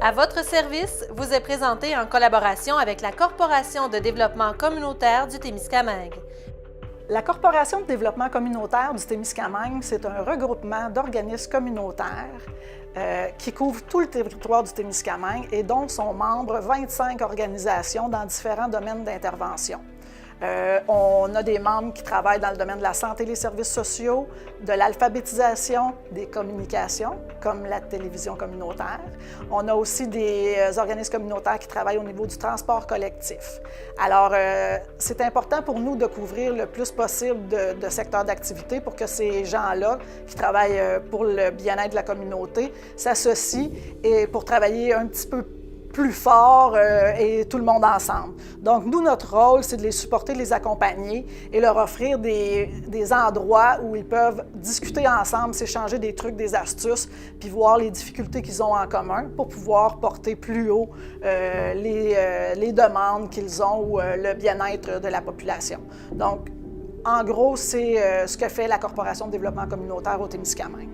À votre service vous est présenté en collaboration avec la Corporation de développement communautaire du Témiscamingue. La Corporation de développement communautaire du Témiscamingue, c'est un regroupement d'organismes communautaires qui couvre tout le territoire du Témiscamingue et dont sont membres 25 organisations dans différents domaines d'intervention. On a des membres qui travaillent dans le domaine de la santé et les services sociaux, de l'alphabétisation, des communications, comme la télévision communautaire. On a aussi des organismes communautaires qui travaillent au niveau du transport collectif. Alors, c'est important pour nous de couvrir le plus possible de secteurs d'activité pour que ces gens-là, qui travaillent pour le bien-être de la communauté, s'associent et pour travailler un petit peu plus fort et tout le monde ensemble. Donc, nous, notre rôle, c'est de les supporter, de les accompagner et leur offrir des endroits où ils peuvent discuter ensemble, s'échanger des trucs, des astuces, puis voir les difficultés qu'ils ont en commun pour pouvoir porter plus haut les demandes qu'ils ont ou le bien-être de la population. Donc, en gros, c'est ce que fait la Corporation de développement communautaire au Témiscamingue.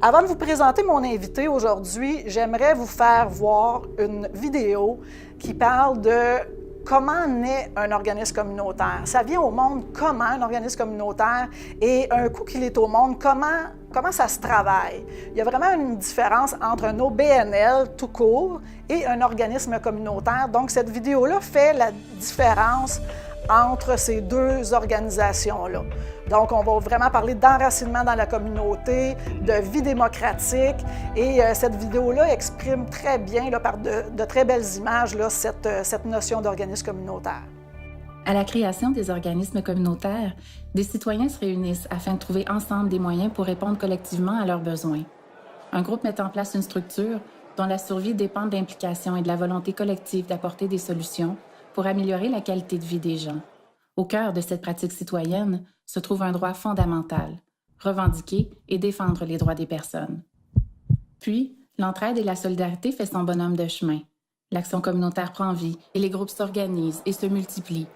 Avant de vous présenter mon invité aujourd'hui, j'aimerais vous faire voir une vidéo qui parle de comment naît un organisme communautaire. Ça vient au monde comment un organisme communautaire et un coup qu'il est au monde, comment ça se travaille. Il y a vraiment une différence entre un OBNL tout court et un organisme communautaire. Donc, cette vidéo-là fait la différence entre ces deux organisations-là. Donc, on va vraiment parler d'enracinement dans la communauté, de vie démocratique, et cette vidéo-là exprime très bien, là, par de très belles images, là, cette notion d'organisme communautaire. À la création des organismes communautaires, des citoyens se réunissent afin de trouver ensemble des moyens pour répondre collectivement à leurs besoins. Un groupe met en place une structure dont la survie dépend de l'implication et de la volonté collective d'apporter des solutions pour améliorer la qualité de vie des gens. Au cœur de cette pratique citoyenne se trouve un droit fondamental, revendiquer et défendre les droits des personnes. Puis, l'entraide et la solidarité fait son bonhomme de chemin. L'action communautaire prend vie et les groupes s'organisent et se multiplient.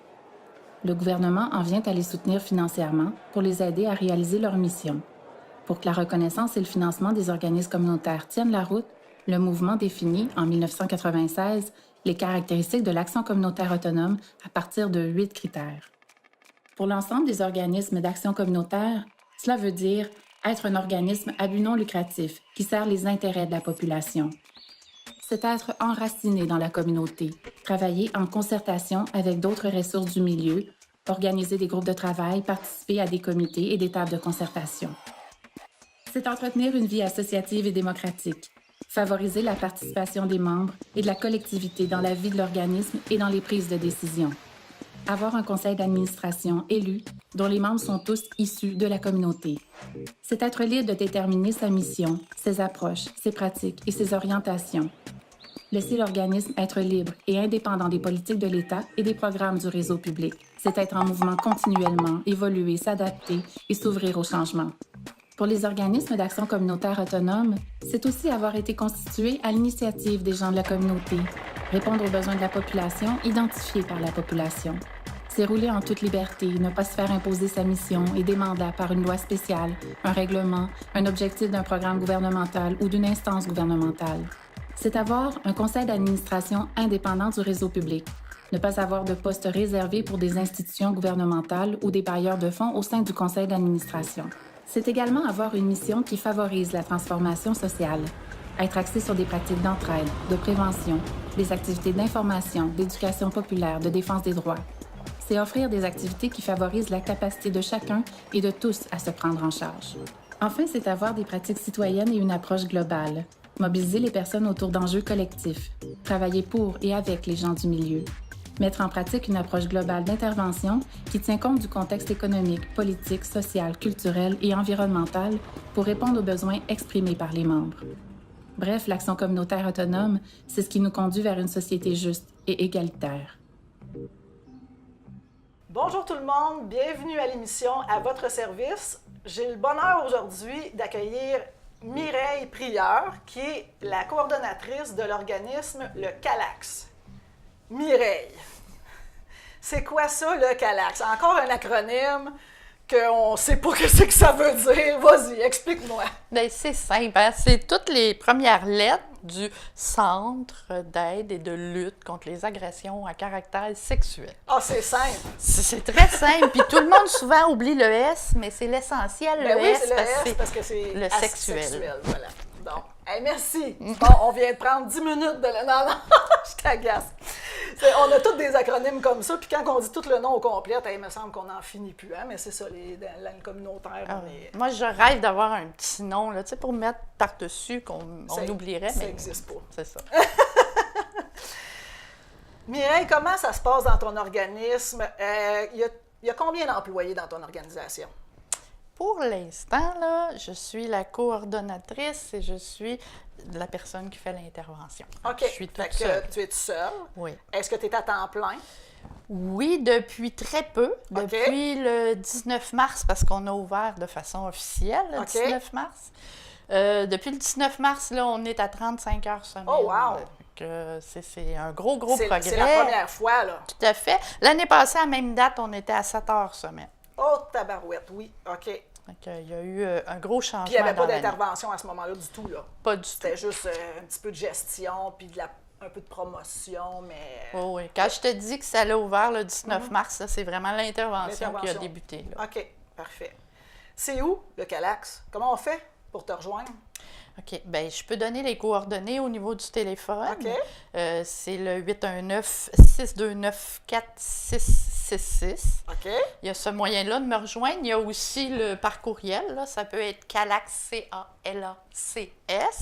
Le gouvernement en vient à les soutenir financièrement pour les aider à réaliser leur mission. Pour que la reconnaissance et le financement des organismes communautaires tiennent la route, le mouvement définit, en 1996, les caractéristiques de l'action communautaire autonome à partir de 8 critères. Pour l'ensemble des organismes d'action communautaire, cela veut dire être un organisme à but non lucratif qui sert les intérêts de la population. C'est être enraciné dans la communauté, travailler en concertation avec d'autres ressources du milieu, organiser des groupes de travail, participer à des comités et des tables de concertation. C'est entretenir une vie associative et démocratique, favoriser la participation des membres et de la collectivité dans la vie de l'organisme et dans les prises de décision. Avoir un conseil d'administration élu dont les membres sont tous issus de la communauté. C'est être libre de déterminer sa mission, ses approches, ses pratiques et ses orientations. Laisser l'organisme être libre et indépendant des politiques de l'État et des programmes du réseau public. C'est être en mouvement continuellement, évoluer, s'adapter et s'ouvrir au changement. Pour les organismes d'action communautaire autonome, c'est aussi avoir été constitué à l'initiative des gens de la communauté, répondre aux besoins de la population identifiés par la population. C'est rouler en toute liberté, ne pas se faire imposer sa mission et des mandats par une loi spéciale, un règlement, un objectif d'un programme gouvernemental ou d'une instance gouvernementale. C'est avoir un conseil d'administration indépendant du réseau public, ne pas avoir de poste réservé pour des institutions gouvernementales ou des bailleurs de fonds au sein du conseil d'administration. C'est également avoir une mission qui favorise la transformation sociale, être axé sur des pratiques d'entraide, de prévention, des activités d'information, d'éducation populaire, de défense des droits. C'est offrir des activités qui favorisent la capacité de chacun et de tous à se prendre en charge. Enfin, c'est avoir des pratiques citoyennes et une approche globale, mobiliser les personnes autour d'enjeux collectifs, travailler pour et avec les gens du milieu, mettre en pratique une approche globale d'intervention qui tient compte du contexte économique, politique, social, culturel et environnemental pour répondre aux besoins exprimés par les membres. Bref, l'action communautaire autonome, c'est ce qui nous conduit vers une société juste et égalitaire. Bonjour tout le monde, bienvenue à l'émission À votre service. J'ai le bonheur aujourd'hui d'accueillir Mireille Prieur, qui est la coordonnatrice de l'organisme le CALAX. Mireille, c'est quoi ça le CALAX? Encore un acronyme qu'on ne sait pas ce que ça veut dire. Vas-y, explique-moi. Bien, c'est simple, hein? C'est toutes les premières lettres du Centre d'aide et de lutte contre les agressions à caractère sexuel. Ah, c'est simple. C'est très simple, puis tout le monde souvent oublie le S, mais c'est l'essentiel, Ben le oui, S, c'est le S parce que c'est le sexuel. Voilà. Donc, hey, merci. Bon, on vient de prendre 10 minutes de la... Non, je t'agace. On a tous des acronymes comme ça, puis quand on dit tout le nom au complet, il me semble qu'on n'en finit plus, hein? Mais c'est ça, dans le communautaire. Ah, on est... Moi, je rêve d'avoir un petit nom, là, tu sais, pour mettre par-dessus qu'on oublierait, ça mais n'existe pas. c'est ça. Mireille, comment ça se passe dans ton organisme? Il y a combien d'employés dans ton organisation? Pour l'instant, là, je suis la coordonnatrice et je suis la personne qui fait l'intervention. OK. Je suis toute seule. Tu es toute seule. Oui. Est-ce que tu es à temps plein? Oui, depuis très peu, OK. depuis le 19 mars, parce qu'on a ouvert de façon officielle le OK. 19 mars. Depuis le 19 mars, là, on est à 35 heures semaine. Oh, wow! C'est un gros progrès. C'est la première fois, là. Tout à fait. L'année passée, à la même date, on était à 7 heures semaine. Oh, tabarouette, oui. OK. Donc, il y a eu un gros changement. Puis il n'y avait pas dans l'année. d'intervention à ce moment-là du tout, là. Pas du tout. C'était juste un petit peu de gestion, puis un peu de promotion, mais... Oh, oui. Quand je te dis que ça a ouvert le 19 mars, là, c'est vraiment l'intervention qui a débuté. Là. OK, parfait. C'est où, le Calax? Comment on fait pour te rejoindre? OK. Bien, je peux donner les coordonnées au niveau du téléphone. OK. C'est le 819-629-4666. OK. Il y a ce moyen-là de me rejoindre. Il y a aussi le par courriel. Là. Ça peut être calax, C-A-L-A-C-S,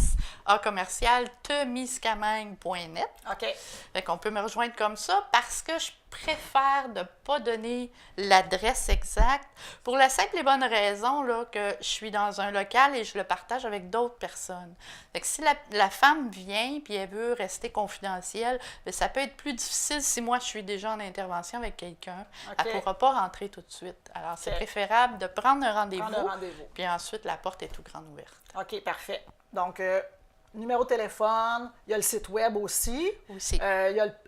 @temiscamingue.net. OK. Fait qu'on peut me rejoindre comme ça parce que je préfère ne pas donner l'adresse exacte pour la simple et bonne raison là, que je suis dans un local et je le partage avec d'autres personnes. Fait que si la femme vient et elle veut rester confidentielle, bien, ça peut être plus difficile si moi je suis déjà en intervention avec quelqu'un. OK. Elle ne pourra pas rentrer tout de suite. Alors c'est OK. préférable de prendre un rendez-vous, Prendre un rendez-vous. puis ensuite la porte est tout grande ouverte. OK, parfait. Donc, numéro de téléphone, il y a le site web aussi. Aussi.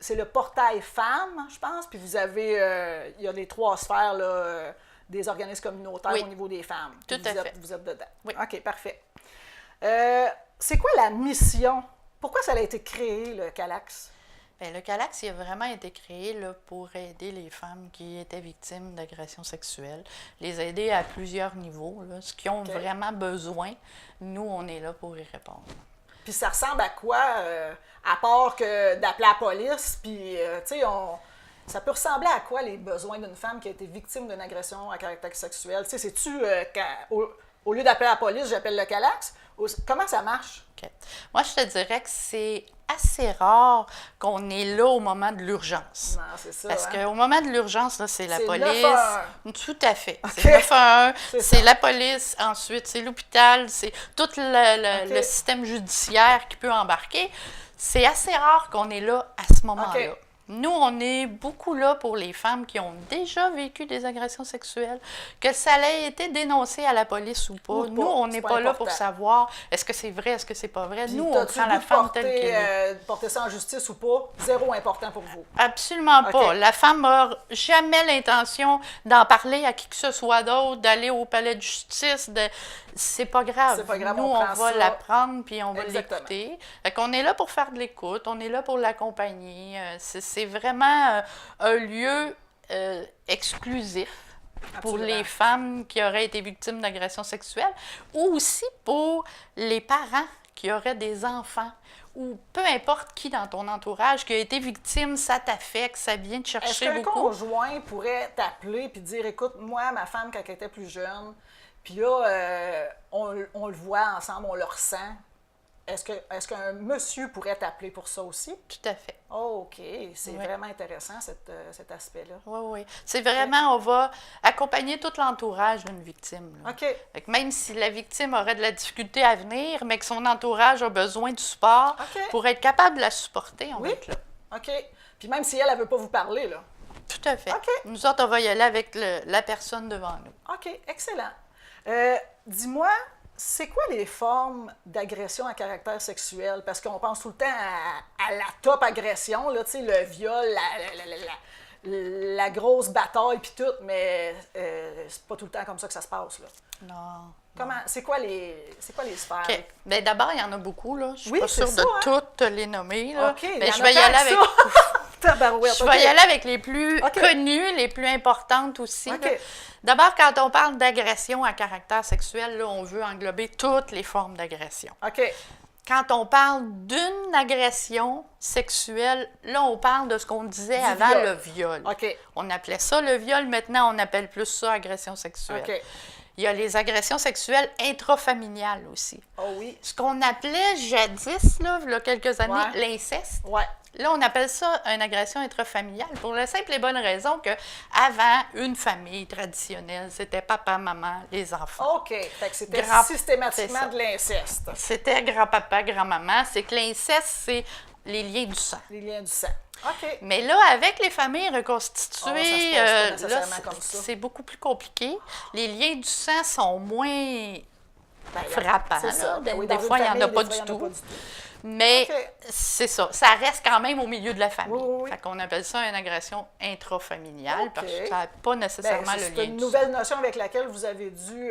C'est le portail femmes, je pense, puis vous avez, il y a les 3 sphères là, des organismes communautaires Oui. au niveau des femmes. Tout Puis à fait. Vous êtes dedans. Oui. OK, parfait. C'est quoi la mission? Pourquoi ça a été créé, le Calax? Bien, le Calax il a vraiment été créé là, pour aider les femmes qui étaient victimes d'agressions sexuelles, les aider à plusieurs niveaux, là, ce qu'ils ont OK. vraiment besoin. Nous, on est là pour y répondre. Puis ça ressemble à quoi, à part que d'appeler la police, puis, tu sais, ça peut ressembler à quoi les besoins d'une femme qui a été victime d'une agression à caractère sexuel? Tu sais, c'est-tu, au lieu d'appeler la police, j'appelle le Calax? Comment ça marche? OK. Moi, je te dirais que c'est assez rare qu'on est là au moment de l'urgence. Non, c'est ça. Parce hein? qu'au moment de l'urgence, là, c'est la C'est police. 911. Tout à fait. OK. C'est 911, C'est c'est ça. la police, ensuite c'est l'hôpital, c'est tout le OK. système judiciaire qui peut embarquer. C'est assez rare qu'on est là à ce moment-là. OK. Nous, on est beaucoup là pour les femmes qui ont déjà vécu des agressions sexuelles, que ça ait été dénoncé à la police ou pas. Ou pas, Nous, on c'est n'est pas pas là pour important. savoir est-ce que c'est vrai, est-ce que c'est pas vrai. Puis Nous, on t'as-tu prend le la goût de femme telle qu'elle est. porter ça en justice ou pas? Zéro important pour vous. Absolument pas. OK. La femme n'a jamais l'intention d'en parler à qui que ce soit d'autre, d'aller au palais de justice. C'est pas grave. C'est pas grave, Nous, on on prend va ça. la prendre puis on va Exactement. l'écouter. Fait qu'on est là pour faire de l'écoute, on est là pour l'accompagner. C'est vraiment un lieu exclusif pour Absolument. les femmes qui auraient été victimes d'agressions sexuelles ou aussi pour les parents qui auraient des enfants ou peu importe qui dans ton entourage qui a été victime, ça t'affecte, ça vient te Est-ce chercher qu'un beaucoup. conjoint pourrait t'appeler et dire, écoute, moi, ma femme, quand elle était plus jeune, puis là, on le voit ensemble, on le ressent. Est-ce qu'un monsieur pourrait t'appeler pour ça aussi? Tout à fait. Oh, OK. C'est Oui. vraiment intéressant, cet aspect-là. Oui, oui. C'est vraiment, on va accompagner tout l'entourage d'une victime. Là. OK. Fait que même si la victime aurait de la difficulté à venir, mais que son entourage a besoin du support OK. pour être capable de la supporter, on Oui. va être là. OK. Puis même si elle ne veut pas vous parler, là. Tout à fait. OK. Nous autres, on va y aller avec la personne devant nous. OK, excellent. Dis-moi, c'est quoi les formes d'agression à caractère sexuel? Parce qu'on pense tout le temps à la top agression, là, tu sais, le viol, la grosse bataille puis tout, mais c'est pas tout le temps comme ça que ça se passe, là. Non. Comment, c'est quoi les sphères? OK. Bien, d'abord, il y en a beaucoup, là. Je suis Oui, pas c'est sûre ça, de hein? toutes les nommer, là. OK, Mais il y je en a vais y tant aller que avec... ça. Tabarouette, Je OK. vais y aller avec les plus OK. connues, les plus importantes aussi. OK. là. D'abord, quand on parle d'agression à caractère sexuel, là, on veut englober toutes les formes d'agression. OK. Quand on parle d'une agression sexuelle, là, on parle de ce qu'on disait Du avant viol. le viol. OK. On appelait ça le viol, maintenant, on appelle plus ça agression sexuelle. OK. Il y a les agressions sexuelles intrafamiliales aussi. Oh oui. Ce qu'on appelait jadis, là, il y a quelques années, Ouais. l'inceste. Ouais. Là, on appelle ça une agression intrafamiliale pour la simple et bonne raison qu'avant, une famille traditionnelle, c'était papa, maman, les enfants. OK. Fait que c'était Grand- systématiquement c'est ça. de l'inceste. C'était grand-papa, grand-maman. C'est que l'inceste, c'est les liens du sang. Les liens du sang. OK. Mais là, avec les familles reconstituées, Oh, ça se passe pas nécessairement là, comme ça. c'est beaucoup plus compliqué. Les liens du sang sont moins Ben, frappants. c'est ça. là. Ben oui, des dans une fois, il n'y en famille, a des pas fois, il y du en a tout. pas du tout. Mais OK. c'est ça. Ça reste quand même au milieu de la famille. Oui, oui, oui. Fait qu'on appelle ça une agression intrafamiliale OK. parce que ça n'a pas nécessairement Ben, le c'est lien une du sang. nouvelle notion avec laquelle vous avez dû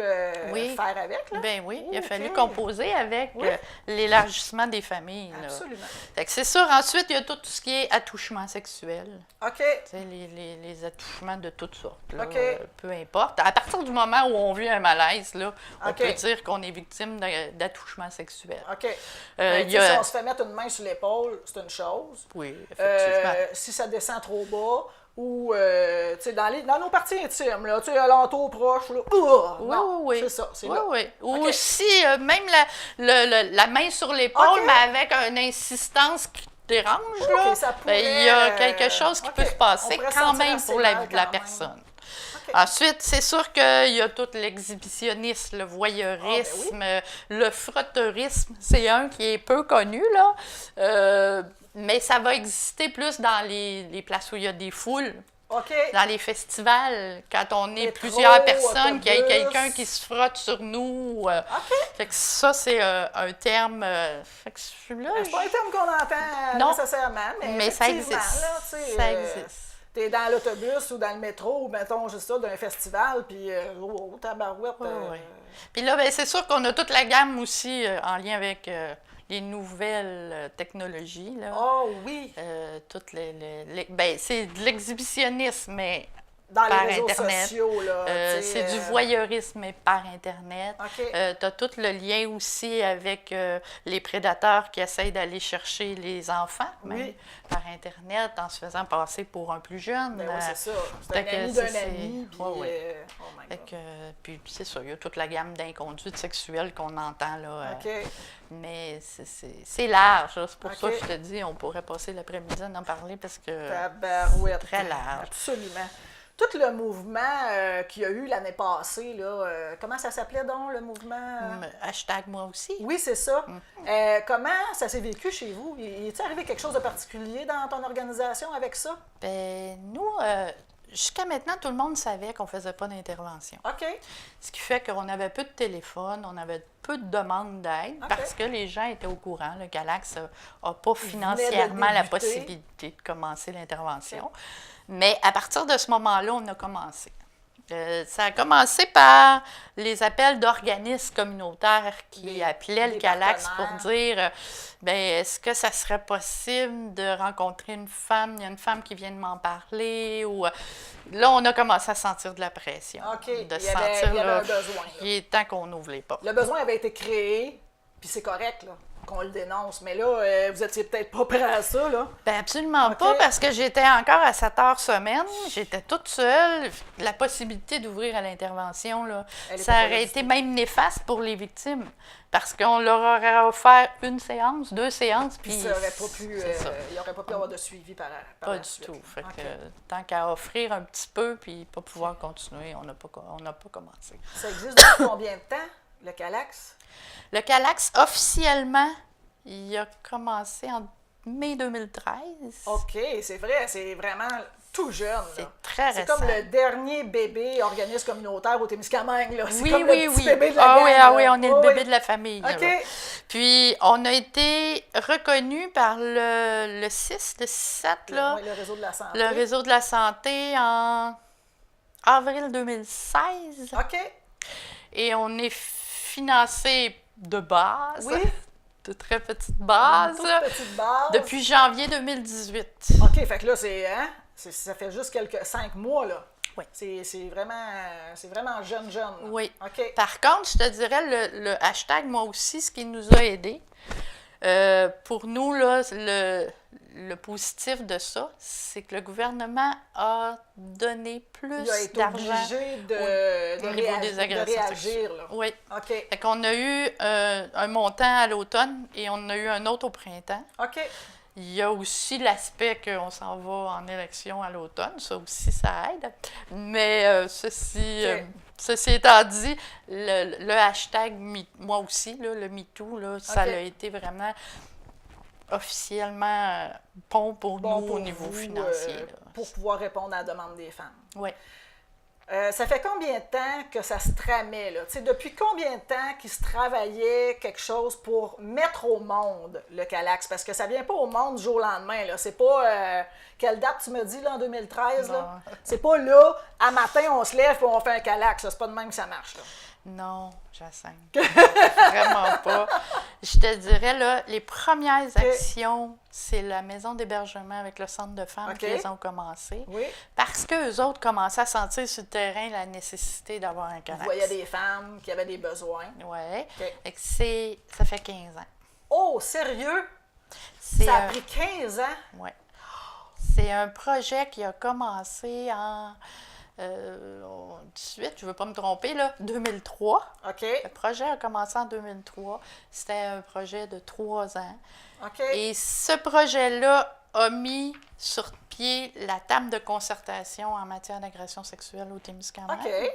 Oui. faire avec, là? Ben oui, il a OK. fallu composer avec Oui. l'élargissement des familles. Là. Absolument. Fait que c'est sûr. Ensuite, il y a tout ce qui est attouchement sexuel. OK. Tu sais, les attouchements de toutes sortes, là, OK. peu importe. À partir du moment où on vit un malaise, là, on OK. peut dire qu'on est victime d'attouchement sexuel. OK. Il Tu y sais, a- Si on se fait mettre une main sur l'épaule, c'est une chose. Oui, effectivement. Si ça descend trop bas, ou tu sais, dans nos parties intimes, là, tu sais, alentour, proche, là, Oui, non, oui, oui. c'est ça, c'est Oui, là. oui. Ou OK. aussi, même la main sur l'épaule, OK. mais avec une insistance qui dérange, là, OK, ça ben, il y a pourrait, quelque chose qui OK. peut se passer On pourrait quand sentir même assez pour la mal vie de la quand même. personne. OK. Ensuite, c'est sûr qu'il y a tout l'exhibitionnisme, le voyeurisme, Ah, le frotteurisme. C'est un qui est peu connu, là. Mais ça va exister plus dans les places où il y a des foules. OK. Dans les festivals, quand on est Métro, plusieurs personnes, qu'il y a autobus. quelqu'un qui se frotte sur nous. Fait que ça, c'est un terme. Fait que là, C'est pas un terme qu'on entend Non. nécessairement, mais ça effectivement, existe. là, tu sais, Ça existe. T'es dans l'autobus ou dans le métro, ou mettons juste ça, d'un festival, puis tabarouette. Oui, oui. Puis là, ben, c'est sûr qu'on a toute la gamme aussi en lien avec les nouvelles technologies. Là. Oh oui, Toutes ben, c'est de l'exhibitionnisme, mais dans par les réseaux Internet. sociaux, là. tu sais, C'est du voyeurisme, mais par Internet. OK. Tu as tout le lien aussi avec les prédateurs qui essayent d'aller chercher les enfants, même, Oui. par Internet, en se faisant passer pour un plus jeune. Ben oui, c'est ça. C'est fait un que ami ça, d'un c'est- ami, puis... Ouais, ouais. oh my Fait God. que, puis c'est ça, il y a toute la gamme d'inconduites sexuelles qu'on entend, là. OK. Mais c'est large, là. C'est pour ça OK. que je te dis, on pourrait passer l'après-midi à en parler parce que Tabarouette. c'est très large. Absolument. Tout le mouvement qu'il y a eu l'année passée, là, comment ça s'appelait donc, le mouvement? Hashtag moi aussi. Oui, c'est ça. Comment ça s'est vécu chez vous? Y est-il arrivé quelque chose de particulier dans ton organisation avec ça? Ben, nous, jusqu'à maintenant, tout le monde savait qu'on ne faisait pas d'intervention. OK. Ce qui fait qu'on avait peu de téléphone, on avait peu de demandes d'aide OK. parce que les gens étaient au courant. Le Galax n'a pas financièrement la débuter. possibilité de commencer l'intervention. Mais à partir de ce moment-là, on a commencé. Ça a commencé par les appels d'organismes communautaires qui appelaient le des Galax pour partenaires. dire ben, est-ce que ça serait possible de rencontrer une femme? Il y a une femme qui vient de m'en parler. Ou, là, on a commencé à sentir de la pression. OK. De Il y avait là, un besoin, là. il est temps qu'on ouvre les portes. Le besoin avait été créé, puis c'est correct, là, qu'on le dénonce. Mais là, vous étiez peut-être pas prêt à ça, là. Ben absolument OK. pas, parce que j'étais encore à 7 heures semaine. J'étais toute seule. La possibilité d'ouvrir à l'intervention, là, Elle était ça pas aurait là. été même néfaste pour les victimes. Parce qu'on leur aurait offert une séance, 2 séances, puis Puis ça aurait pas pu, c'est ça. il n'aurait pas pu avoir de suivi par Pas la du suite. tout. Fait OK. que, tant qu'à offrir un petit peu, puis pas pouvoir continuer, on n'a pas commencé. Ça existe depuis combien de temps, le Calax? Le Calax, officiellement, il a commencé en mai 2013. OK, c'est vrai, c'est vraiment tout jeune. C'est là. très récent. C'est comme le dernier bébé organisme communautaire au Témiscamingue. Là. C'est Oui, comme oui, le petit oui. bébé de la Ah gang, oui, là. on est le Oui, bébé oui. de la famille. OK. Là. Puis, on a été reconnu par le 6, le 7, là, Oui, le réseau de la santé. le réseau de la santé en avril 2016. OK. Et on est financé de base, Oui. de très petite base, Une toute petite base. depuis janvier 2018. OK, fait que là, ça fait juste 5 mois, là. Oui. C'est vraiment jeune. Oui. OK. Par contre, je te dirais, le hashtag, moi aussi, ce qui nous a aidés, pour nous, là, le positif de ça, c'est que le gouvernement a donné plus Il a été d'argent obligé au niveau des agressions réagir, sexuelles. là. Oui. OK. Fait qu'on a eu un montant à l'automne et on a eu un autre au printemps. OK. Il y a aussi l'aspect qu'on s'en va en élection à l'automne. Ça aussi, ça aide. Mais ceci étant dit, le hashtag, moi aussi, là, le MeToo, là, ça a été vraiment officiellement bon pour nous au niveau financier. Là. Pour pouvoir répondre à la demande des femmes. Oui. Ça fait combien de temps que ça se tramait, là? Tu sais, depuis combien de temps qu'il se travaillait quelque chose pour mettre au monde le Calax? Parce que ça vient pas au monde du jour au lendemain, là. C'est pas... quelle date tu me dis, là, en 2013, là? C'est pas là, à matin, on se lève et on fait un Calax, là. C'est pas de même que ça marche, là. Non, Jacinthe. Vraiment pas. Je te dirais, là, les premières actions, c'est la maison d'hébergement avec le centre de femmes qui les ont commencé. Oui. Parce qu'eux autres commençaient à sentir sur le terrain la nécessité d'avoir un Calax. Vous voyez des femmes qui avaient des besoins. Oui. OK. Ça fait 15 ans. Oh, sérieux? C'est Ça a pris 15 ans? Oui. C'est un projet qui a commencé en 18, je ne veux pas me tromper, là, 2003. OK. Le projet a commencé en 2003. C'était un projet de 3 ans. OK. Et ce projet-là a mis sur pied la table de concertation en matière d'agression sexuelle au Témiscamingue. OK.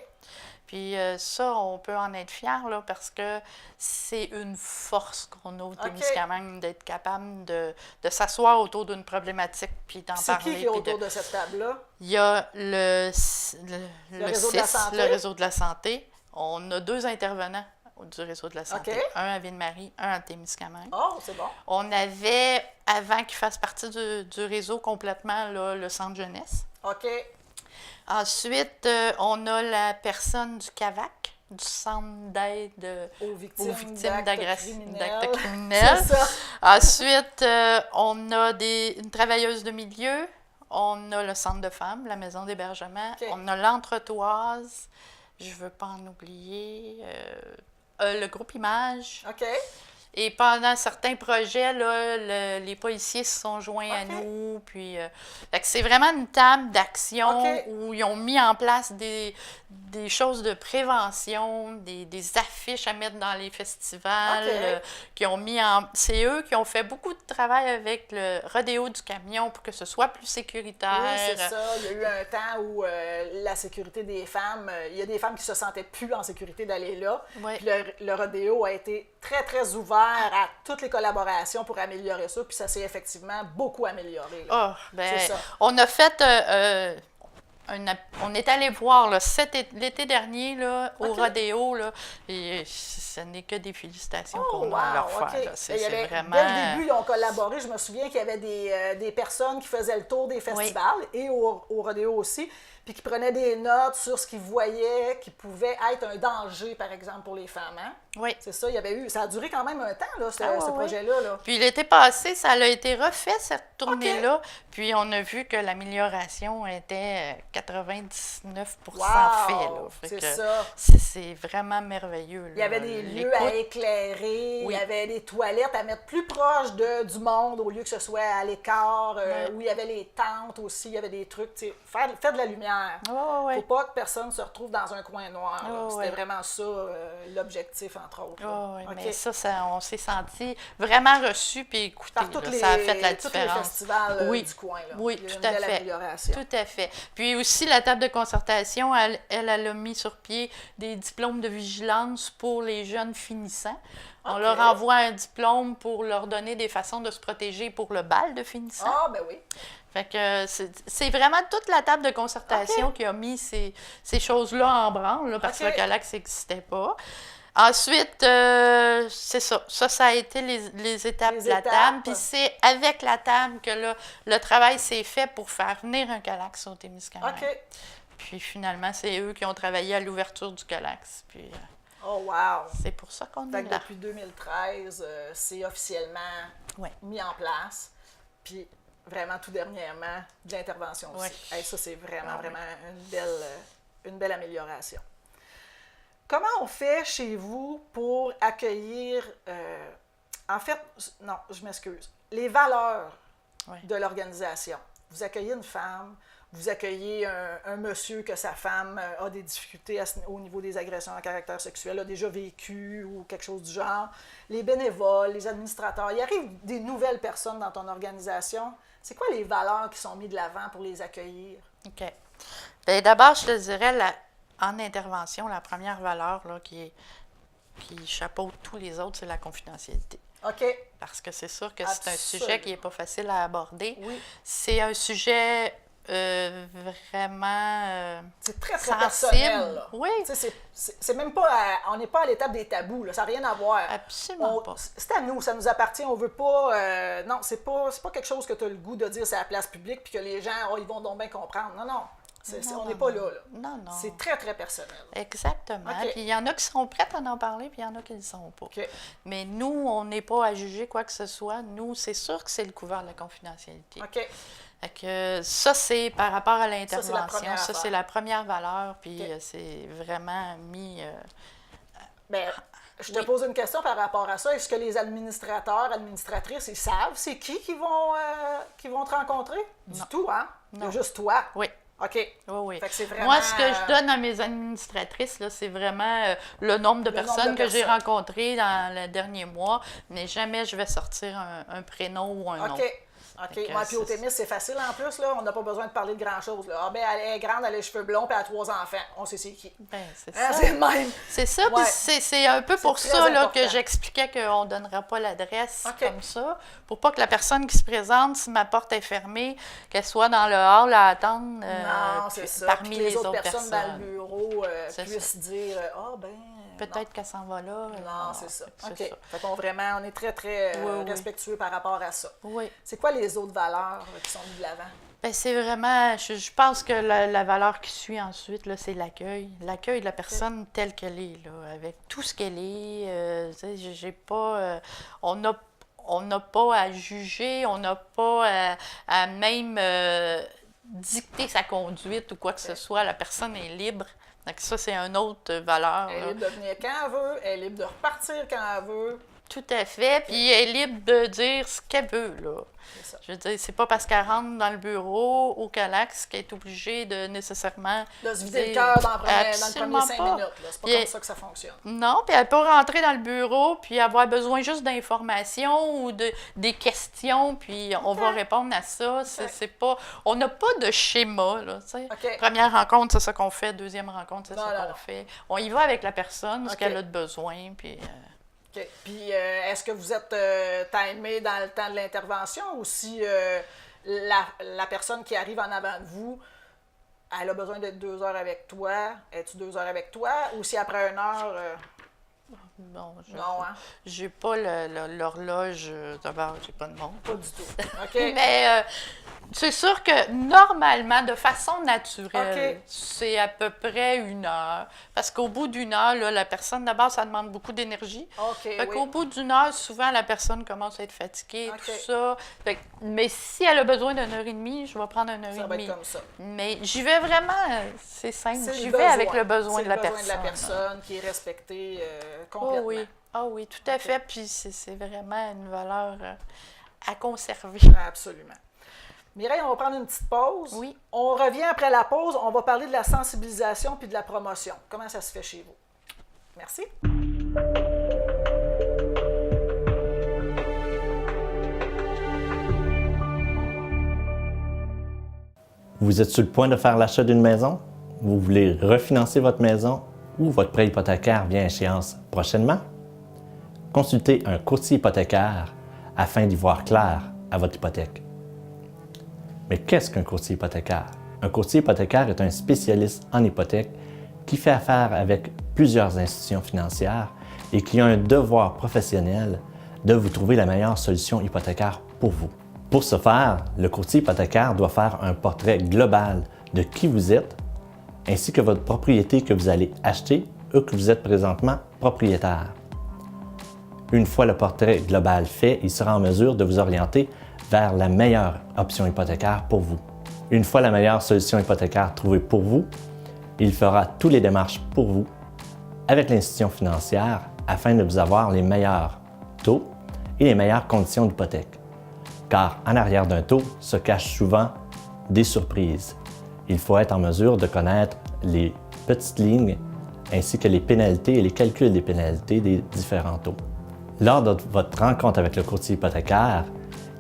Puis ça, on peut en être fiers, là, parce que c'est une force qu'on a au Témiscamingue d'être capable de s'asseoir autour d'une problématique puis d'en parler. C'est qui est autour de cette table-là? Il y a le réseau de la CIS, santé. le réseau de la santé. On a 2 intervenants du réseau de la santé. OK. Un à Ville-Marie, un à Témiscamingue. Oh, c'est bon. On avait, avant qu'il fasse partie du réseau complètement, là, le centre jeunesse. OK. Ensuite, on a la personne du CAVAC, du centre d'aide Aux victimes d'actes criminels. criminels. C'est ça. Ensuite, on a une travailleuse de milieu, on a le centre de femmes, la maison d'hébergement, OK. on a l'entretoise, je ne veux pas en oublier, le groupe Image. OK. Et pendant certains projets, là, les policiers se sont joints à OK. nous. Puis, fait que c'est vraiment une table d'action OK. où ils ont mis en place des choses de prévention, des affiches à mettre dans les festivals. OK. C'est eux qui ont fait beaucoup de travail avec le rodéo du camion pour que ce soit plus sécuritaire. Oui, c'est ça. Il y a eu un temps où la sécurité des femmes, il y a des femmes qui se sentaient plus en sécurité d'aller là. Oui. Puis le rodéo a été très, très ouvert à toutes les collaborations pour améliorer ça. Puis ça s'est effectivement beaucoup amélioré. Là. Ah, ben, C'est ça. on a fait... on est allé voir là, l'été dernier là, au OK. rodéo, là, et ce n'est que des félicitations Oh, qu'on a à leur wow, faire. OK. Là. Il y avait, vraiment... Dès le début, ils ont collaboré. Je me souviens qu'il y avait des personnes qui faisaient le tour des festivals et au rodéo aussi, puis qui prenaient des notes sur ce qu'ils voyaient qui pouvait être un danger, par exemple, pour les femmes. Hein? Oui. C'est ça, il y avait eu. Ça a duré quand même un temps, là, ce ouais. projet-là. Là. Puis l'été passé, ça a été refait, cette tournée-là. Puis on a vu que l'amélioration était 99 Wow, fait. Là. Fait c'est que ça. c'est vraiment merveilleux. Là. Il y avait des lieux à éclairer, il y avait des toilettes à mettre plus proche du monde au lieu que ce soit à l'écart, où il y avait les tentes aussi, il y avait des trucs, tu sais, faire de la lumière. Oh, Faut pas que personne se retrouve dans un coin noir. là. Oh, C'était vraiment ça l'objectif, entre autres. là. Oh, oui, OK. mais ça, on s'est senti vraiment reçu puis écouté. Par Là. Ça a fait la tous les différence. festival oui, du coin. Là. Oui, il y a tout une à belle fait. amélioration. Tout à fait. Puis aussi, la table de concertation, elle a mis sur pied des diplômes de vigilance pour les jeunes finissants. On OK. leur envoie un diplôme pour leur donner des façons de se protéger pour le bal de finissant. Ah, ben oui. Fait que c'est vraiment toute la table de concertation qui a mis ces choses-là en branle, là, parce que le Calax n'existait pas. Ensuite, c'est ça. Ça a été les étapes de la table. Puis c'est avec la table que là, le travail s'est fait pour faire venir un Calax au Témiscamingue. OK. Puis finalement, c'est eux qui ont travaillé à l'ouverture du Calax. Puis Oh, wow! c'est pour ça qu'on Fait est que là. depuis 2013, c'est officiellement Ouais. mis en place. Puis vraiment, tout dernièrement, de l'intervention aussi. Ouais. Hey, ça, c'est vraiment une belle amélioration. Comment on fait chez vous pour accueillir, en fait, non, je m'excuse, les valeurs de l'organisation? Vous accueillez une femme, vous accueillez un monsieur que sa femme a des difficultés au niveau des agressions à caractère sexuel, a déjà vécu ou quelque chose du genre. Les bénévoles, les administrateurs, il arrive des nouvelles personnes dans ton organisation. C'est quoi les valeurs qui sont mises de l'avant pour les accueillir? OK. Bien, d'abord, je te dirais, en intervention, la première valeur là, qui chapeaute tous les autres, c'est la confidentialité. OK. Parce que c'est sûr que Absolument. c'est un sujet qui n'est pas facile à aborder. Oui. C'est un sujet vraiment C'est très, très sensible. personnel. Là. Oui, Tu sais, c'est même pas on n'est pas à l'étape des tabous, là. Ça n'a rien à voir. absolument pas. C'est à nous, ça nous appartient, on veut pas... non, c'est pas quelque chose que tu as le goût de dire c'est à la place publique puis que les gens, ils vont donc bien comprendre. Non, non, on n'est pas là. Non, non. C'est très, très personnel. Exactement. OK. Puis il y en a qui sont prêtes à en parler, puis il y en a qui ne le sont pas. OK. Mais nous, on n'est pas à juger quoi que ce soit. Nous, c'est sûr que c'est le couvert de la confidentialité. OK. Fait que ça, c'est par rapport à l'intervention. première Ça, affaire. c'est la première valeur, puis OK. c'est vraiment mis... Bien, je te pose une question par rapport à ça. Est-ce que les administrateurs, administratrices, ils savent c'est qui vont te rencontrer? Du tout, hein? Il y a Non. juste toi. Oui. OK. Oui, oui. Fait que c'est vraiment... Moi, ce que je donne à mes administratrices, là, c'est vraiment le nombre de personnes que j'ai rencontrées dans le dernier mois, mais jamais je vais sortir un prénom ou un nom. OK. OK. Moi, puis au Témis, c'est facile en plus, là. On n'a pas besoin de parler de grand-chose, là. Ah, ben, elle est grande, elle a les cheveux blonds, puis elle a 3 enfants. On sait c'est qui. Ben, c'est Hein, ça. c'est le même. C'est ça, Ouais. puis c'est un peu pour très ça là, important. que j'expliquais qu'on ne donnera pas l'adresse OK. comme ça, pour pas que la personne qui se présente, si ma porte est fermée, qu'elle soit dans le hall à attendre Non, c'est ça. parmi Puis que les autres personnes dans le bureau C'est puissent dire « Ah, ben... » peut-être qu'elle s'en va là. Non, c'est ça. c'est OK. ça. Fait qu'on vraiment, on est très, très Oui. respectueux par rapport à ça. Oui. C'est quoi les autres valeurs qui sont mises de l'avant? Ben, c'est vraiment, je pense que la valeur qui suit ensuite, là, c'est l'accueil. L'accueil de la personne telle qu'elle est, là, avec tout ce qu'elle est. Tu sais, j'ai pas... on n'a pas à juger, on n'a pas à même dicter sa conduite ou quoi que ce soit. La personne est libre. Donc ça, c'est une autre valeur. Elle est là. libre de venir quand elle veut, elle est libre de repartir quand elle veut. Tout à fait. Puis elle est libre de dire ce qu'elle veut, là. C'est ça. Je veux dire, c'est pas parce qu'elle rentre dans le bureau au Calax qu'elle est obligée de nécessairement... De se vider le dire- cœur dans le premier Absolument 5 pas. minutes. là. C'est pas Puis comme ça que ça fonctionne. Non, puis elle peut rentrer dans le bureau puis avoir besoin juste d'informations ou des questions, puis on va répondre à ça. C'est pas... On n'a pas de schéma, là, tu sais. OK. Première rencontre, c'est ça qu'on fait. Deuxième rencontre, c'est Non, ça non, qu'on non. fait. On y va avec la personne, ce OK. qu'elle a de besoin, puis... OK. Puis, est-ce que vous êtes timé dans le temps de l'intervention ou si la personne qui arrive en avant de vous, elle a besoin d'être 2 heures avec toi, es-tu 2 heures avec toi? Ou si après 1 heure... Bon, non, hein? j'ai pas l'horloge, d'abord, j'ai pas de montre. Pas du tout. OK. Mais c'est sûr que normalement, de façon naturelle, OK. c'est à peu près 1 heure. Parce qu'au bout d'1 heure, là, la personne, d'abord, ça demande beaucoup d'énergie. OK, Fait oui. qu'au bout d'1 heure, souvent, la personne commence à être fatiguée, OK. tout ça. Fait que- mais si elle a besoin d'1 heure et demie, je vais prendre 1 heure Ça et va demie. être comme ça. Mais j'y vais vraiment, c'est simple, C'est j'y le vais besoin. avec le besoin C'est de la le besoin de la personne. personne qui est respectée Oh complètement. oui, ah oui, tout à fait. Puis c'est vraiment une valeur à conserver. Absolument. Mireille, on va prendre une petite pause. Oui. On revient après la pause. On va parler de la sensibilisation puis de la promotion. Comment ça se fait chez vous? Merci. Vous êtes sur le point de faire l'achat d'une maison? Vous voulez refinancer votre maison ou votre prêt hypothécaire vient à échéance prochainement? Consultez un courtier hypothécaire afin d'y voir clair à votre hypothèque. Mais qu'est-ce qu'un courtier hypothécaire? Un courtier hypothécaire est un spécialiste en hypothèque qui fait affaire avec plusieurs institutions financières et qui a un devoir professionnel de vous trouver la meilleure solution hypothécaire pour vous. Pour ce faire, le courtier hypothécaire doit faire un portrait global de qui vous êtes, ainsi que votre propriété que vous allez acheter ou que vous êtes présentement propriétaire. Une fois le portrait global fait, il sera en mesure de vous orienter vers la meilleure option hypothécaire pour vous. Une fois la meilleure solution hypothécaire trouvée pour vous, il fera toutes les démarches pour vous avec l'institution financière afin de vous avoir les meilleurs taux et les meilleures conditions d'hypothèque. Car en arrière d'un taux se cachent souvent des surprises. Il faut être en mesure de connaître les petites lignes ainsi que les pénalités et les calculs des pénalités des différents taux. Lors de votre rencontre avec le courtier hypothécaire,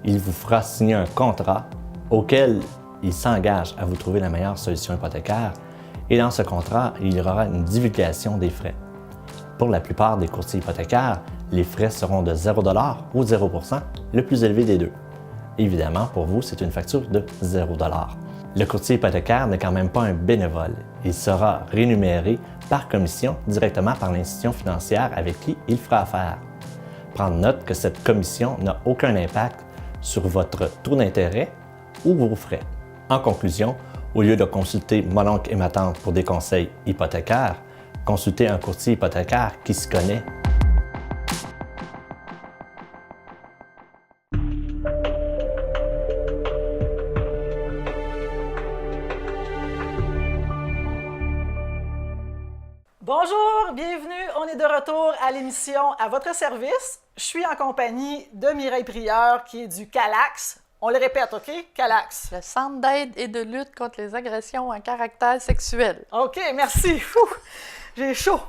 il vous fera signer un contrat auquel il s'engage à vous trouver la meilleure solution hypothécaire et dans ce contrat, il y aura une divulgation des frais. Pour la plupart des courtiers hypothécaires, les frais seront de 0 $ ou 0 %, le plus élevé des deux. Évidemment, pour vous, c'est une facture de 0 $. Le courtier hypothécaire n'est quand même pas un bénévole. Il sera rémunéré par commission directement par l'institution financière avec qui il fera affaire. Prendre note que cette commission n'a aucun impact sur votre taux d'intérêt ou vos frais. En conclusion, au lieu de consulter mon oncle et ma tante pour des conseils hypothécaires, consultez un courtier hypothécaire qui s'y connaît. Bonjour, bienvenue. On est de retour à l'émission À votre service. Je suis en compagnie de Mireille Prieur qui est du CALAX. On le répète, OK? CALAX. Le Centre d'aide et de lutte contre les agressions à caractère sexuel. OK, merci. J'ai chaud.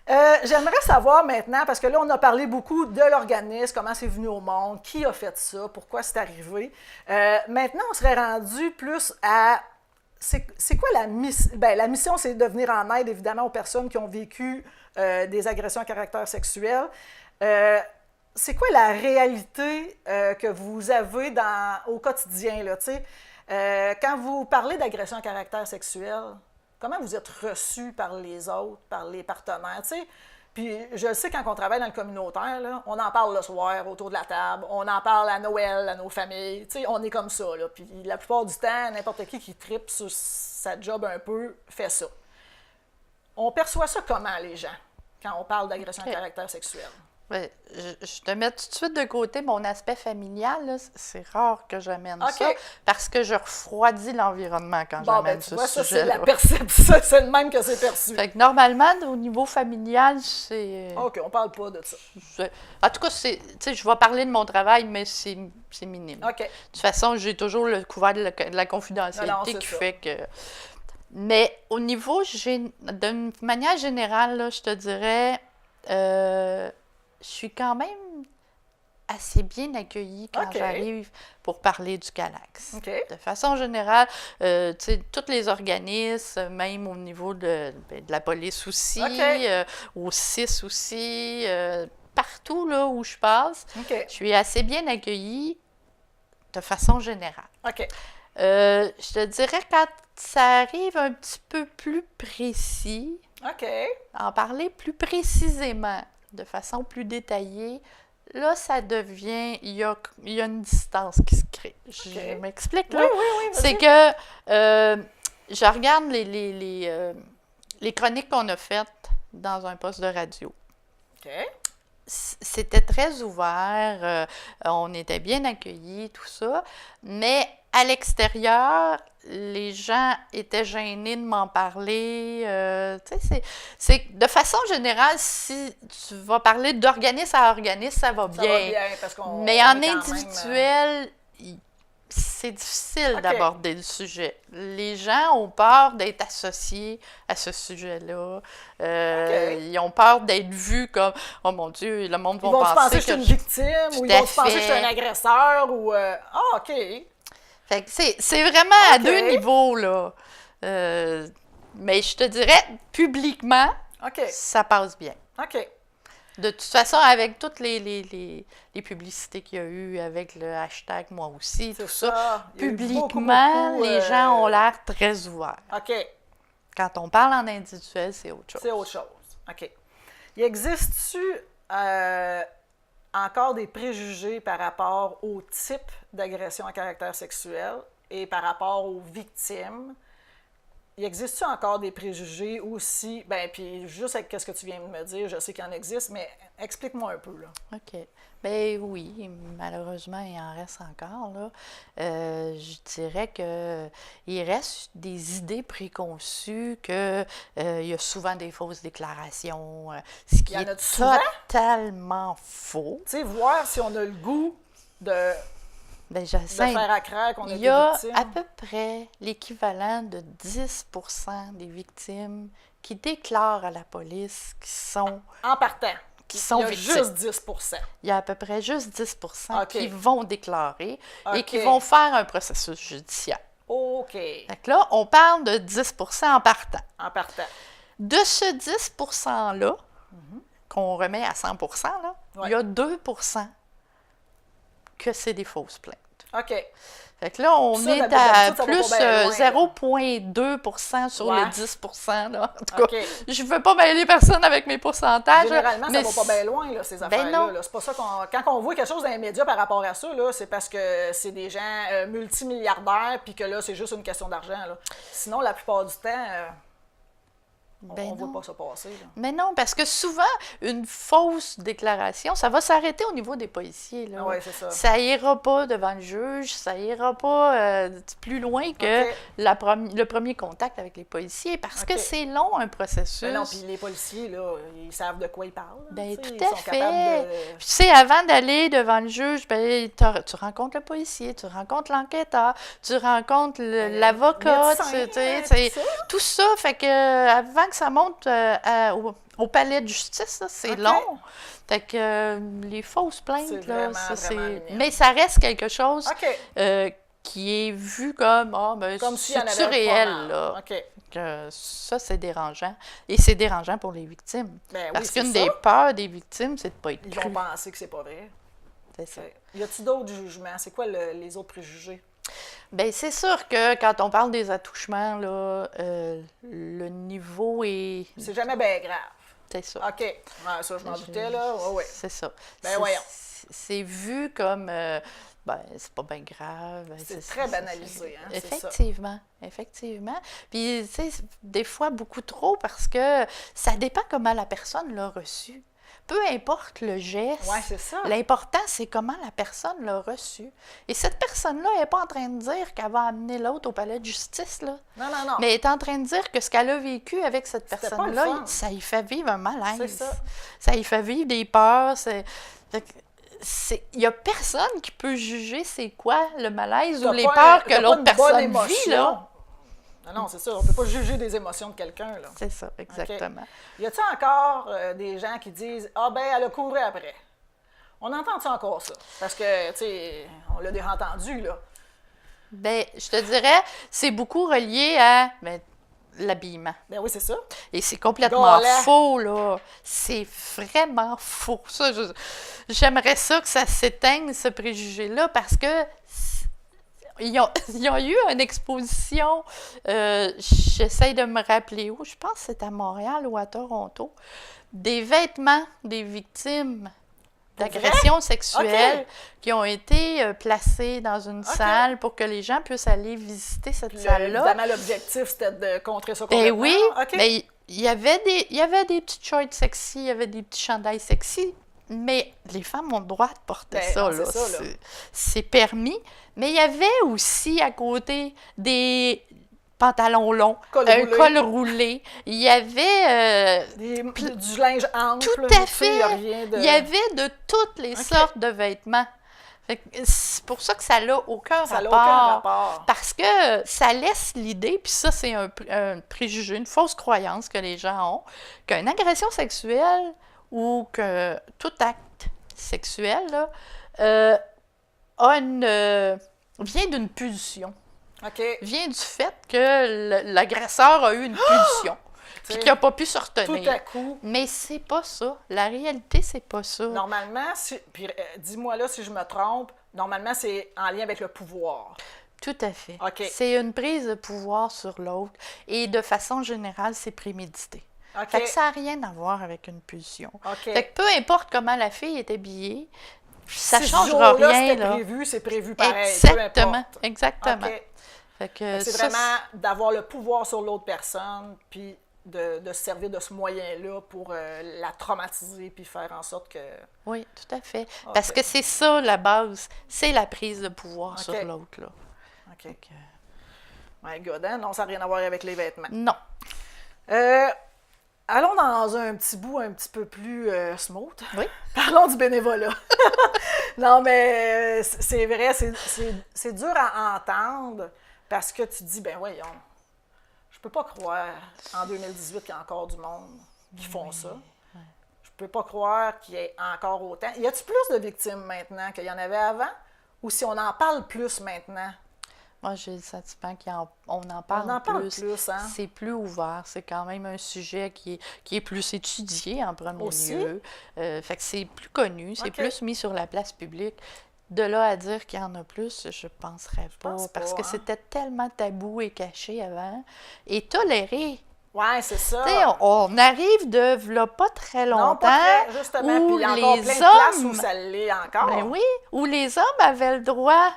J'aimerais savoir maintenant, parce que là, on a parlé beaucoup de l'organisme, comment c'est venu au monde, qui a fait ça, pourquoi c'est arrivé. Maintenant, on serait rendu plus à... C'est quoi la mission? Bien, la mission, c'est de venir en aide, évidemment, aux personnes qui ont vécu des agressions à caractère sexuel. C'est quoi la réalité que vous avez au quotidien, là, tu sais? Quand vous parlez d'agression à caractère sexuel, comment vous êtes reçu par les autres, par les partenaires, tu sais? Puis je le sais, quand on travaille dans le communautaire, là, on en parle le soir autour de la table, on en parle à Noël, à nos familles, tu sais, on est comme ça, là. Puis la plupart du temps, n'importe qui tripe sur sa job un peu fait ça. On perçoit ça comment, les gens, quand on parle d'agression à caractère sexuel? Bien, je te mets tout de suite de côté mon aspect familial. Là. C'est rare que j'amène ça parce que je refroidis l'environnement quand j'amène ce sujet-là. Ça, c'est la perception. C'est le même que c'est perçu. Fait que normalement, au niveau familial, c'est... OK, on parle pas de ça. En tout cas, je vais parler de mon travail, mais c'est minime. OK. De toute façon, j'ai toujours le couvert de la confidentialité qui fait que... Mais au niveau, d'une manière générale, là, je te dirais... je suis quand même assez bien accueillie quand j'arrive pour parler du CALAX. De façon générale, tous les organismes, même au niveau de la police aussi, au CIS aussi, partout là où je passe, je suis assez bien accueillie de façon générale. Je te dirais quand ça arrive un petit peu plus précis, en parler plus précisément, de façon plus détaillée, là, ça devient... Il y a une distance qui se crée. Je m'explique, là. Oui, c'est que je regarde les chroniques qu'on a faites dans un poste de radio. C'était très ouvert, on était bien accueillis, tout ça, mais à l'extérieur, les gens étaient gênés de m'en parler. C'est de façon générale, si tu vas parler d'organisme à organisme, ça va bien. Mais en individuel, c'est difficile d'aborder le sujet. Les gens ont peur d'être associés à ce sujet-là. Ils ont peur d'être vus comme « Oh mon Dieu, le monde va penser que je suis une victime » ou ils vont se penser que je suis un agresseur ou... OK. Fait que c'est vraiment à OK. deux niveaux, là. Mais je te dirais, publiquement, OK. ça passe bien. OK. De toute façon, avec toutes les publicités qu'il y a eu, avec le hashtag moi aussi, C'est tout ça, Il y a eu publiquement, beaucoup, les gens ont l'air très ouverts. OK. Quand on parle en individuel, c'est autre chose. C'est autre chose. OK. Y existe-tu encore des préjugés par rapport au type d'agression à caractère sexuel et par rapport aux victimes? Y existe-tu encore des préjugés aussi? Ben, puis juste avec ce que tu viens de me dire, je sais qu'il en existe, mais explique-moi un peu, là. OK. Ben oui, malheureusement, il en reste encore, là. Je dirais qu'il reste des idées préconçues que il y a souvent des fausses déclarations, ce qui Y en est a-tu souvent? totalement faux. Tu sais, voir si on a le goût de Ben, j'essaie. faire à craire qu'on a Il été y a victime. à peu près l'équivalent de 10 des victimes qui déclarent à la police qu'ils sont En partant. sont Il y a victimes. juste 10 Il y a à peu près juste 10 OK. qui vont déclarer et qui OK. vont faire un processus judiciaire. OK. Fait que là, on parle de 10 en partant. En partant. De ce 10 %-là, qu'on remet à 100 là, Ouais. il y a 2 que c'est des fausses plaintes. OK. Fait que là, on Ça, est à d'habitude, ça va plus pas bien loin, 0,2 sur Ouais. le 10 là. En tout cas, OK. je ne veux pas mêler personne avec mes pourcentages. Généralement, mais ça va pas bien loin, là, ces affaires-là. non. là. C'est pas ça quand on voit quelque chose dans les médias par rapport à ça, là, c'est parce que c'est des gens multimilliardaires puis que là, c'est juste une question d'argent. Là. Sinon, la plupart du temps, on ne non. voit pas ça passer. Là. Mais non, parce que souvent, une fausse déclaration, ça va s'arrêter au niveau des policiers. Là. Oui, c'est ça. Ça ira pas devant le juge, ça ira pas plus loin que OK. le premier contact avec les policiers, parce que OK. c'est long, un processus. Mais non, puis les policiers, là, ils savent de quoi ils parlent. Ben, tu sais, tout ils à sont fait. capables de... Puis, tu sais, avant d'aller devant le juge, ben, tu rencontres le policier, tu rencontres l'enquêteur, tu rencontres l'avocat, médecin, tu sais, tout c'est- ça. tout ça. Fait que avant que ça monte au palais de justice, là, c'est OK. long. Fait que les fausses plaintes, C'est là, vraiment, ça, vraiment c'est... minime. Mais ça reste quelque chose OK. qui est vu comme, Comme s'il y en c'est-tu avait réel, pas mal. là. OK. Que ça, c'est dérangeant. Et c'est dérangeant pour les victimes. Ben oui, Parce c'est qu'une ça. des peurs des victimes, c'est de ne pas être Ils cru. vont penser que c'est pas vrai. C'est ça. Y a-t-il d'autres jugements? C'est quoi les autres préjugés? Bien, c'est sûr que quand on parle des attouchements, là, le niveau est... C'est jamais bien grave. C'est ça. OK. Ouais, ça, je m'en doutais, là. Ouais, ouais. C'est ça. Ben C'est- voyons. C'est vu comme... ben, c'est pas bien grave. C'est très banalisé, hein, c'est ça. Effectivement. Effectivement. Puis, tu sais, des fois, beaucoup trop, parce que ça dépend comment la personne l'a reçu. Peu importe le geste, Ouais, c'est ça. l'important, c'est comment la personne l'a reçu. Et cette personne-là, elle n'est pas en train de dire qu'elle va amener l'autre au palais de justice, là. Non, non, non. Mais elle est en train de dire que ce qu'elle a vécu avec cette C'était pas personne-là, le fun. ça y fait vivre un malaise. C'est ça. Ça y fait vivre des peurs. Il n'y a personne qui peut juger c'est quoi le malaise ou T'as les pas peurs un- que t'as pas l'autre une bonne personne émotion. vit, là. Non, non, c'est ça. On peut pas juger des émotions de quelqu'un, là. C'est ça, exactement. Y a-t-il encore des gens qui disent « Ah ben, elle a couru après ». On entend-tu encore ça? Parce que, tu sais, on l'a déjà entendu, là. Ben, je te dirais, c'est beaucoup relié à l'habillement. Ben oui, c'est ça. Et c'est complètement Galant. faux, là. C'est vraiment faux. Ça, j'aimerais ça que ça s'éteigne, ce préjugé-là, parce que ils ont eu une exposition, j'essaie de me rappeler où, je pense que c'est à Montréal ou à Toronto, des vêtements des victimes d'agressions sexuelles OK. qui ont été placés dans une salle pour que les gens puissent aller visiter cette salle-là. Évidemment, l'objectif, c'était de contrer ça Ben complètement. oui, OK. mais il y avait des petites shorts sexy, il y avait des petits chandails sexy, mais les femmes ont le droit de porter Ben ça, non, là. c'est ça, là. C'est permis. Mais il y avait aussi à côté des pantalons longs, Col un roulé. col roulé. Il y avait Du linge ample. tout là, à tu sais, fait. y a rien de... Il y avait de toutes les OK. sortes de vêtements. Fait que c'est pour ça que ça n'a aucun Ça n'a rapport. aucun rapport. Parce que ça laisse l'idée, puis ça, c'est un préjugé, une fausse croyance que les gens ont, qu'une agression sexuelle ou que tout acte sexuel là, a vient d'une pulsion. OK. Vient du fait que l'agresseur a eu une pulsion, puis qu'il n'a pas pu se retenir. Tout à coup. Mais c'est pas ça. La réalité, c'est pas ça. Normalement, puis dis-moi là si je me trompe, normalement, c'est en lien avec le pouvoir. Tout à fait. OK. C'est une prise de pouvoir sur l'autre. Et de façon générale, c'est prémédité. OK. Fait que ça n'a rien à voir avec une pulsion. OK. Fait que peu importe comment la fille est habillée, ça ne Si changera ce jour-là, rien. c'était Là. prévu, c'est prévu pareil. Exactement. Peu importe. Exactement. OK. Fait que C'est ça, vraiment d'avoir le pouvoir sur l'autre personne, puis de se servir de ce moyen-là pour la traumatiser, puis faire en sorte que... oui, tout à fait. OK. Parce que c'est ça, la base. C'est la prise de pouvoir OK. sur l'autre. Là. OK. Fait que, My God, hein? Non, ça n'a rien à voir avec les vêtements. non. Allons dans un petit bout un petit peu plus smooth. Oui. Parlons du bénévolat. Non, mais c'est vrai, c'est dur à entendre parce que tu te dis, ben voyons, je peux pas croire en 2018 qu'il y a encore du monde qui font ça. Je peux pas croire qu'il y ait encore autant. Y a-t-il plus de victimes maintenant qu'il y en avait avant? Ou si on en parle plus maintenant? Moi, j'ai le sentiment qu'on en parle On en parle plus. plus, hein? C'est plus ouvert. C'est quand même un sujet qui est plus étudié en premier Aussi? lieu. Fait que c'est plus connu, c'est OK. plus mis sur la place publique. De là à dire qu'il y en a plus, je penserais pas. pense Parce pas, que hein? c'était tellement tabou et caché avant. Et toléré. Ouais, c'est ça. Tu sais, on arrive de v'là pas très longtemps. Non, pas très, justement. Puis où il y a encore les plein de places hommes- où ça l'est encore. Ben oui, où les hommes avaient le droit,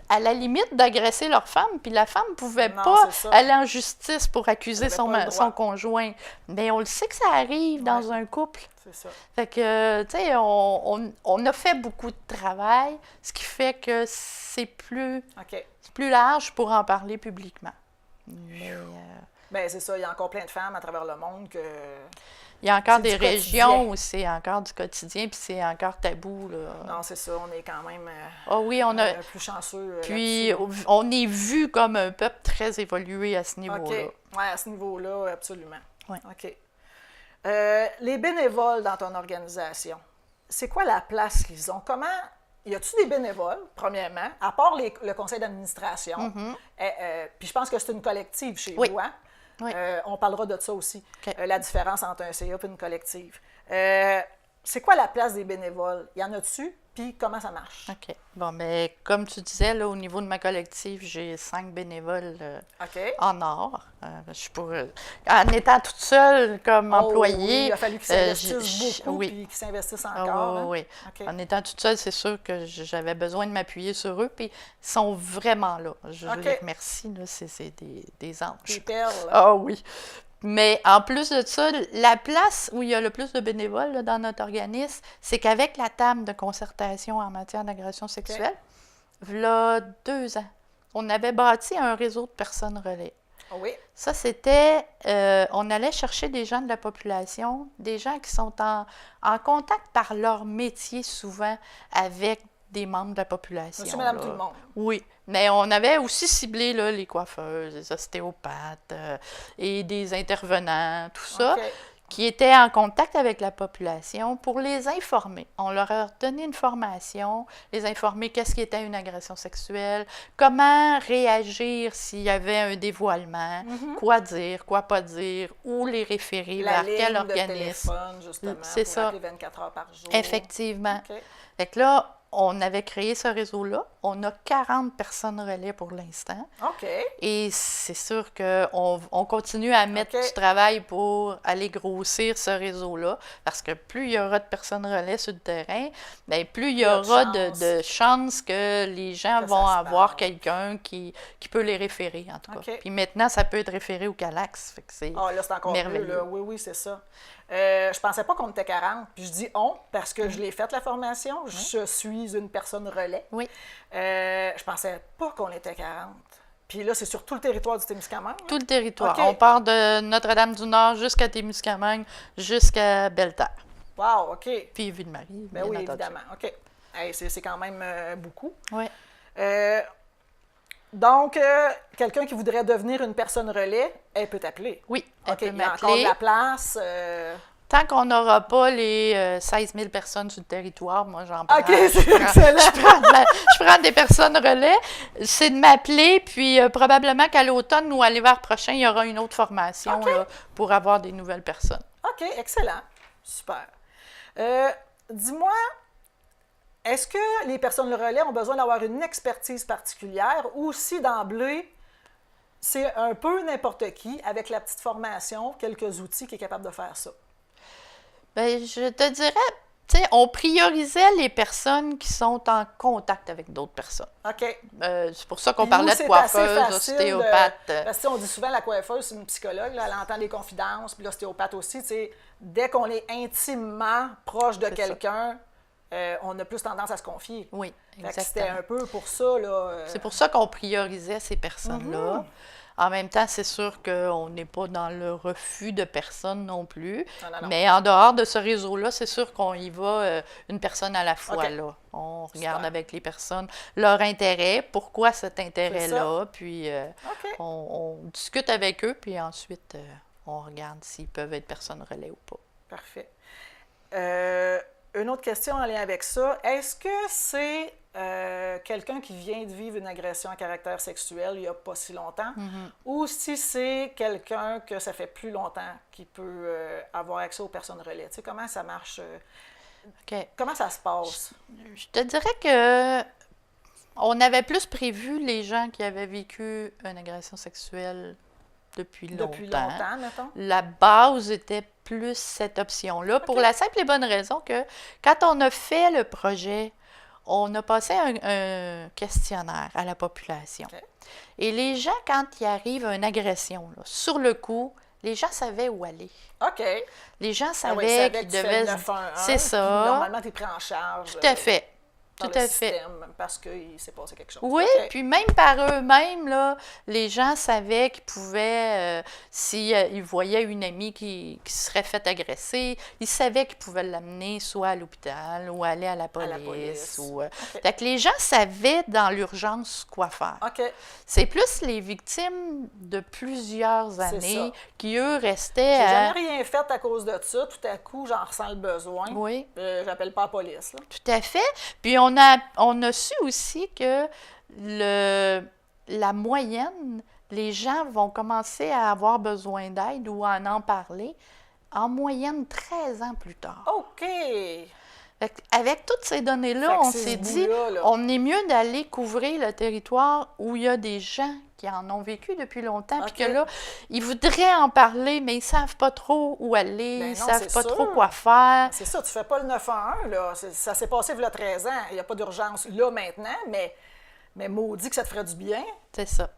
à la limite, d'agresser leur femme, puis la femme pouvait Non, pas c'est ça. aller en justice pour accuser Elle avait pas le droit. son conjoint. Mais on le sait que ça arrive dans un couple. C'est ça. Fait que, tu sais, on a fait beaucoup de travail, ce qui fait que c'est plus large pour en parler publiquement. Mais, Bien, c'est ça. Il y a encore plein de femmes à travers le monde que... il y a encore C'est des du régions quotidien. où c'est encore du quotidien, puis c'est encore tabou, là. Non, c'est ça. On est quand même Ah oui, on a... plus chanceux. Puis, là-dessus. on est vu comme un peuple très évolué à ce niveau-là. OK. Oui, à ce niveau-là, absolument. Ouais. OK. Les bénévoles dans ton organisation, c'est quoi la place qu'ils ont? Comment... Y a-tu des bénévoles, premièrement, à part le conseil d'administration? Puis je pense que c'est une collective chez Oui. vous, hein? Oui. On parlera de ça aussi, OK. la différence entre un CA et une collective. C'est quoi la place des bénévoles? Y en a-tu? Puis comment ça marche? OK. Bon, mais comme tu disais, là, au niveau de ma collective, j'ai 5 bénévoles OK. en or. En étant toute seule comme Oh, employée... oui, il a fallu qu'ils s'investissent beaucoup, oui. puis qu'ils s'investissent Ah, encore. hein? oui. OK. En étant toute seule, c'est sûr que j'avais besoin de m'appuyer sur eux, puis ils sont vraiment là. Je OK. les remercie, là, c'est des anges. Des perles. Ah oui. Mais en plus de ça, la place où il y a le plus de bénévoles là, dans notre organisme, c'est qu'avec la table de concertation en matière d'agression sexuelle, v'là 2 ans, on avait bâti un réseau de personnes relais. Ah oui. Ça, c'était, on allait chercher des gens de la population, des gens qui sont en contact par leur métier souvent avec des membres de la population. Monsieur, madame, là. tout le monde. Oui, mais on avait aussi ciblé là, les coiffeuses, les ostéopathes et des intervenants, tout ça, OK. qui étaient en contact avec la population pour les informer. On leur a donné une formation, les informer qu'est-ce qui était une agression sexuelle, comment réagir s'il y avait un dévoilement, quoi dire, quoi pas dire, où les référer, La vers quel ligne de organisme. téléphone, justement, C'est pour ça. appeler 24 heures par jour. Effectivement. OK. Fait que là, on avait créé ce réseau-là. On a 40 personnes relais pour l'instant. OK. Et c'est sûr qu'on continue à mettre OK. du travail pour aller grossir ce réseau-là, parce que plus il y aura de personnes relais sur le terrain, bien, plus il y y a de aura chances. de chances que les gens Que vont ça se avoir parle. quelqu'un qui peut les référer, en tout cas. OK. Puis maintenant, ça peut être référé au Calax. Fait que c'est Ah, là, c'est encore merveilleux. mieux, là. Oui, oui, c'est ça. Je pensais pas qu'on était 40. Puis je dis on parce que je l'ai faite, la formation. Je suis une personne relais. Oui. Je pensais pas qu'on était 40. Puis là, c'est sur tout le territoire du Témiscamingue. là? Tout le territoire. OK. On part de Notre-Dame-du-Nord jusqu'à Témiscamingue, jusqu'à Belle-Terre. Wow, OK. Puis Ville-Marie, Ben bien oui, entendu. évidemment. OK. Hey, c'est quand même beaucoup. Oui. Donc, quelqu'un qui voudrait devenir une personne relais, elle peut t'appeler. Oui, elle OK, peut il y a encore de m'appeler. la place. Tant qu'on n'aura pas les 16 000 personnes sur le territoire, moi, j'en prends. OK, c'est excellent. Je prends des personnes relais. C'est de m'appeler, puis probablement qu'à l'automne ou à l'hiver prochain, il y aura une autre formation là, pour avoir des nouvelles personnes. OK, excellent. Super. Dis-moi, est-ce que les personnes relais ont besoin d'avoir une expertise particulière ou si d'emblée, c'est un peu n'importe qui, avec la petite formation, quelques outils qui est capable de faire ça? Bien, je te dirais, tu sais, on priorisait les personnes qui sont en contact avec d'autres personnes. OK. C'est pour ça qu'on Puis parlait nous, de c'est coiffeuse, assez facile d'ostéopathe. Parce que on dit souvent la coiffeuse, c'est une psychologue, là, elle entend les confidences, puis l'ostéopathe aussi. Tu sais, dès qu'on est intimement proche de C'est quelqu'un, on a plus tendance à se confier. Oui, Fait que c'était exactement. un peu pour ça. Là, C'est pour ça qu'on priorisait ces personnes-là. En même temps, c'est sûr qu'on n'est pas dans le refus de personnes non plus. Non. Mais en dehors de ce réseau-là, c'est sûr qu'on y va une personne à la fois. OK. Là. On regarde Super. avec les personnes leur intérêt, pourquoi cet intérêt-là, puis OK. on discute avec eux, puis ensuite on regarde s'ils peuvent être personnes relais ou pas. Parfait. Une autre question en lien avec ça. Est-ce que c'est quelqu'un qui vient de vivre une agression à caractère sexuel il n'y a pas si longtemps, ou si c'est quelqu'un que ça fait plus longtemps qui peut avoir accès aux personnes relais? Tu sais, comment ça marche? OK. Comment ça se passe? Je te dirais que on avait plus prévu les gens qui avaient vécu une agression sexuelle depuis longtemps. Depuis longtemps, mettons? La base était plus cette option-là, pour la simple et bonne raison que quand on a fait le projet, on a passé un questionnaire à la population. OK. Et les gens, quand il arrive une agression, là, sur le coup, les gens savaient où aller. OK. Les gens Ah oui, savaient que qu'ils tu fais devaient... le 911, C'est puis ça. Normalement, tu es pris en charge. Tout à fait. Par Tout le à fait. système, parce qu'il s'est passé quelque chose. Oui, OK. puis même par eux-mêmes, là, les gens savaient qu'ils pouvaient, s'ils voyaient une amie qui se serait fait agresser, ils savaient qu'ils pouvaient l'amener soit à l'hôpital ou aller à la police. Fait que les gens savaient dans l'urgence quoi faire. OK. C'est plus les victimes de plusieurs C'est années ça. qui, eux, restaient J'ai à... jamais rien fait à cause de ça. Tout à coup, j'en ressens le besoin. Oui. J'appelle pas la police. Là. Tout à fait. Puis on a su aussi que la moyenne, les gens vont commencer à avoir besoin d'aide ou à en parler en moyenne 13 ans plus tard. OK. Avec toutes ces données-là, Fait que on c'est s'est ce dit, bout-là, là. on est mieux d'aller couvrir le territoire où il y a des gens qui en ont vécu depuis longtemps, OK. puis que là, ils voudraient en parler, mais ils ne savent pas trop où aller, Ben ils non, ne savent c'est pas sûr. trop quoi faire. C'est ça, tu fais pas le 911, là. Ça s'est passé il y a 13 ans. Il n'y a pas d'urgence là maintenant, mais maudit que ça te ferait du bien. C'est ça.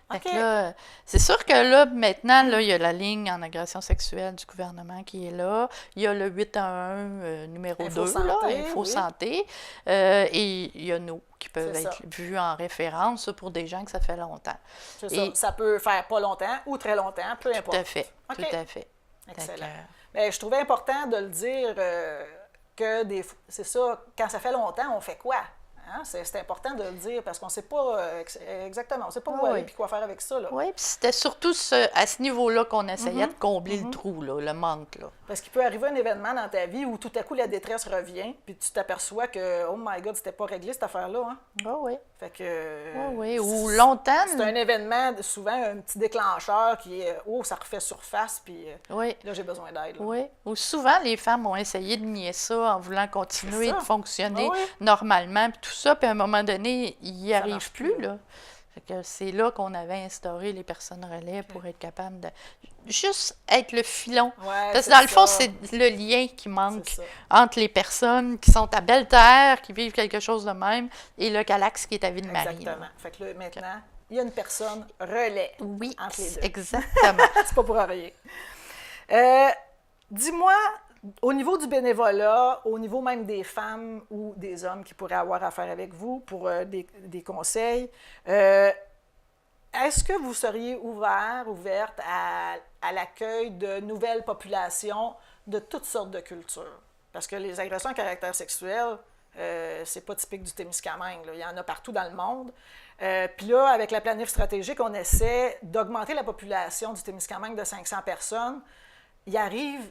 Fait OK. que là, c'est sûr que là, maintenant, là, il y a la ligne en agression sexuelle du gouvernement qui est là. Il y a le 811 numéro Info 2, santé, là, Info oui. Santé. Et il y a nous qui peuvent C'est être ça. vus en référence ça, pour des gens que ça fait longtemps. C'est Et- ça. Ça peut faire pas longtemps ou très longtemps, peu Tout importe. à fait. OK. Tout à fait. Excellent. Fait que, Ben, je trouvais important de le dire que c'est ça, quand ça fait longtemps, on fait quoi? Hein? C'est important de le dire parce qu'on ne sait pas exactement, on ne sait pas où Ah aller oui. et quoi faire avec ça. Là. oui, puis c'était surtout à ce niveau-là qu'on essayait de combler le trou, là, le manque. Là. Parce qu'il peut arriver un événement dans ta vie où tout à coup la détresse revient, puis tu t'aperçois que, oh my God, c'était pas réglé cette affaire-là. Hein? Ah oui. Fait que. Oui, ou longtemps. C'est un événement, souvent un petit déclencheur qui est, oh, ça refait surface, puis Oui. là, j'ai besoin d'aide. là. Oui. Ou souvent, les femmes ont essayé de nier ça en voulant continuer C'est ça. de fonctionner Ah oui. normalement, puis tout ça, puis à un moment donné, ils n'y Ça arrivent marche plus, plus, là. Fait que c'est là qu'on avait instauré les personnes relais pour être capable de juste être le filon. Ouais, Parce que c'est dans le fond, ça. c'est le lien qui manque C'est ça. entre les personnes qui sont à Belle-Terre, qui vivent quelque chose de même, et le Calax qui est à Ville-Marie. là. Exactement. Fait que là, maintenant, il y a une personne relais Oui, entre les deux. exactement. C'est pas pour rien. Dis-moi, au niveau du bénévolat, au niveau même des femmes ou des hommes qui pourraient avoir affaire avec vous pour des conseils, est-ce que vous seriez ouverte à l'accueil de nouvelles populations de toutes sortes de cultures? Parce que les agressions à caractère sexuel, c'est pas typique du Témiscamingue, là. Il y en a partout dans le monde. Puis là, avec la planif stratégique, on essaie d'augmenter la population du Témiscamingue de 500 personnes. Il arrive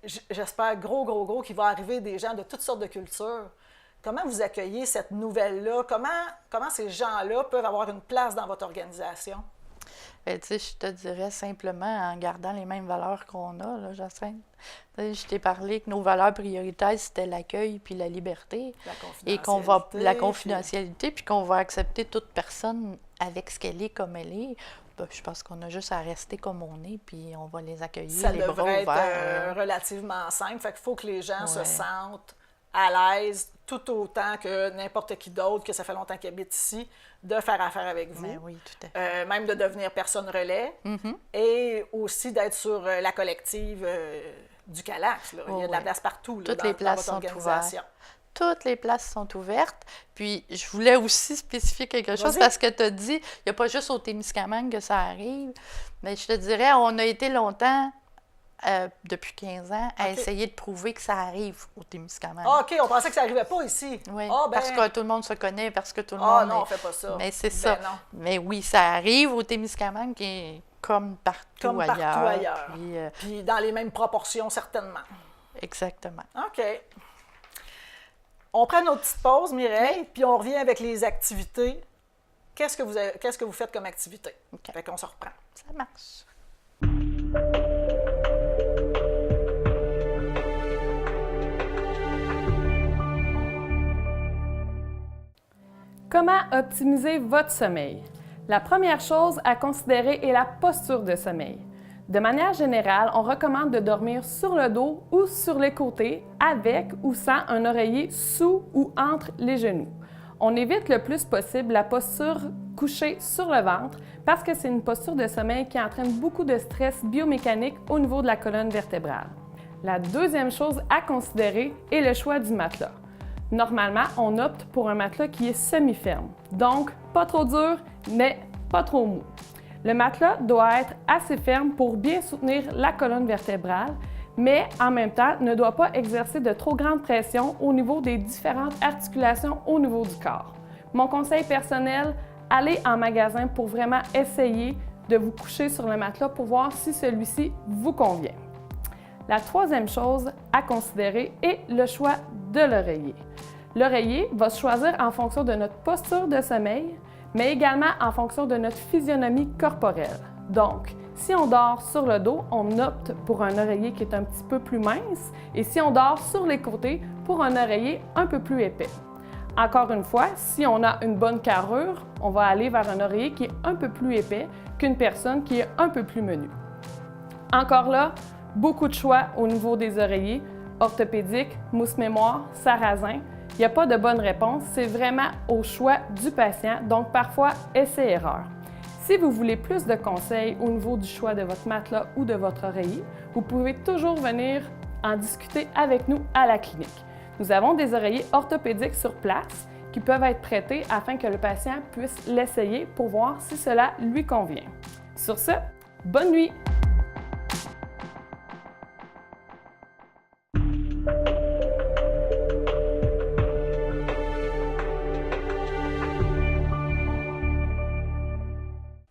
j'espère gros qu'il va arriver des gens de toutes sortes de cultures. Comment vous accueillez cette nouvelle-là? Comment ces gens-là peuvent avoir une place dans votre organisation? Ben, tu sais, je te dirais simplement en gardant les mêmes valeurs qu'on a, là, Jacinthe. Tu sais, je t'ai parlé que nos valeurs prioritaires, c'était l'accueil puis la liberté. Et qu'on va la confidentialité, puis qu'on va accepter toute personne avec ce qu'elle est, comme elle est. Ben, je pense qu'on a juste à rester comme on est, puis on va les accueillir, les bras ouverts. Ça devrait être relativement simple. Fait qu'il faut que les gens se sentent à l'aise, tout autant que n'importe qui d'autre, que ça fait longtemps qu'ils habitent ici, de faire affaire avec vous. Ben oui, tout à fait. Même de devenir personne relais et aussi d'être sur la collective du Calax. Là. Il y a de la place partout là, dans votre organisation. Toutes les places sont ouvertes. Puis, je voulais aussi spécifier quelque chose parce que tu as dit, il n'y a pas juste au Témiscamingue que ça arrive. Mais je te dirais, on a été longtemps, depuis 15 ans, à essayer de prouver que ça arrive au Témiscamingue. OK, on pensait que ça n'arrivait pas ici. Oui, parce que tout le monde se connaît, parce que tout le monde... Ah non, on ne fait pas ça. Mais c'est ça. Non. Mais oui, ça arrive au Témiscamingue qui est comme partout ailleurs. Puis dans les mêmes proportions, certainement. Exactement. OK. On prend notre petite pause, Mireille, puis on revient avec les activités. Qu'est-ce que vous faites comme activité? OK. Fait qu'on se reprend. Ça marche. Comment optimiser votre sommeil? La première chose à considérer est la posture de sommeil. De manière générale, on recommande de dormir sur le dos ou sur les côtés, avec ou sans un oreiller sous ou entre les genoux. On évite le plus possible la posture couchée sur le ventre parce que c'est une posture de sommeil qui entraîne beaucoup de stress biomécanique au niveau de la colonne vertébrale. La deuxième chose à considérer est le choix du matelas. Normalement, on opte pour un matelas qui est semi-ferme, donc pas trop dur, mais pas trop mou. Le matelas doit être assez ferme pour bien soutenir la colonne vertébrale, mais en même temps ne doit pas exercer de trop grande pression au niveau des différentes articulations au niveau du corps. Mon conseil personnel, allez en magasin pour vraiment essayer de vous coucher sur le matelas pour voir si celui-ci vous convient. La troisième chose à considérer est le choix de l'oreiller. L'oreiller va se choisir en fonction de notre posture de sommeil, mais également en fonction de notre physionomie corporelle. Donc, si on dort sur le dos, on opte pour un oreiller qui est un petit peu plus mince, et si on dort sur les côtés, pour un oreiller un peu plus épais. Encore une fois, si on a une bonne carrure, on va aller vers un oreiller qui est un peu plus épais qu'une personne qui est un peu plus menue. Encore là, beaucoup de choix au niveau des oreillers, orthopédiques, mousse mémoire, sarrasin. Il n'y a pas de bonne réponse, c'est vraiment au choix du patient, donc parfois essai-erreur. Si vous voulez plus de conseils au niveau du choix de votre matelas ou de votre oreiller, vous pouvez toujours venir en discuter avec nous à la clinique. Nous avons des oreillers orthopédiques sur place qui peuvent être prêtés afin que le patient puisse l'essayer pour voir si cela lui convient. Sur ce, bonne nuit!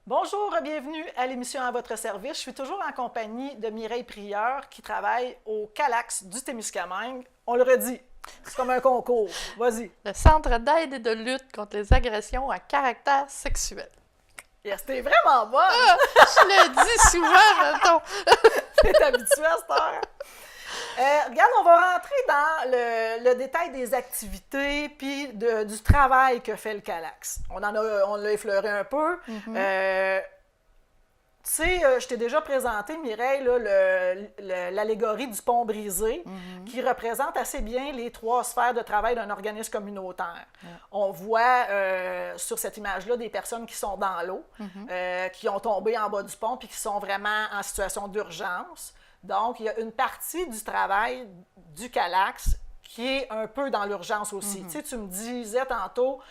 Bonjour, bienvenue à l'émission À votre service. Je suis toujours en compagnie de Mireille Prieur qui travaille au Calax du Témiscamingue. On le redit, c'est comme un concours. Vas-y. Le Centre d'aide et de lutte contre les agressions à caractère sexuel. Yes, t'es vraiment bonne! Je le dis souvent, mettons. T'es habituée à cette heure. Regarde, on va rentrer dans le détail des activités puis du travail que fait le Calax. On l'a effleuré un peu. Tu sais, je t'ai déjà présenté, Mireille, l'allégorie du pont brisé qui représente assez bien les 3 sphères de travail d'un organisme communautaire. On voit sur cette image-là des personnes qui sont dans l'eau, qui ont tombé en bas du pont puis qui sont vraiment en situation d'urgence. Donc, il y a une partie du travail du Calax qui est un peu dans l'urgence aussi. Tu sais, tu me disais tantôt,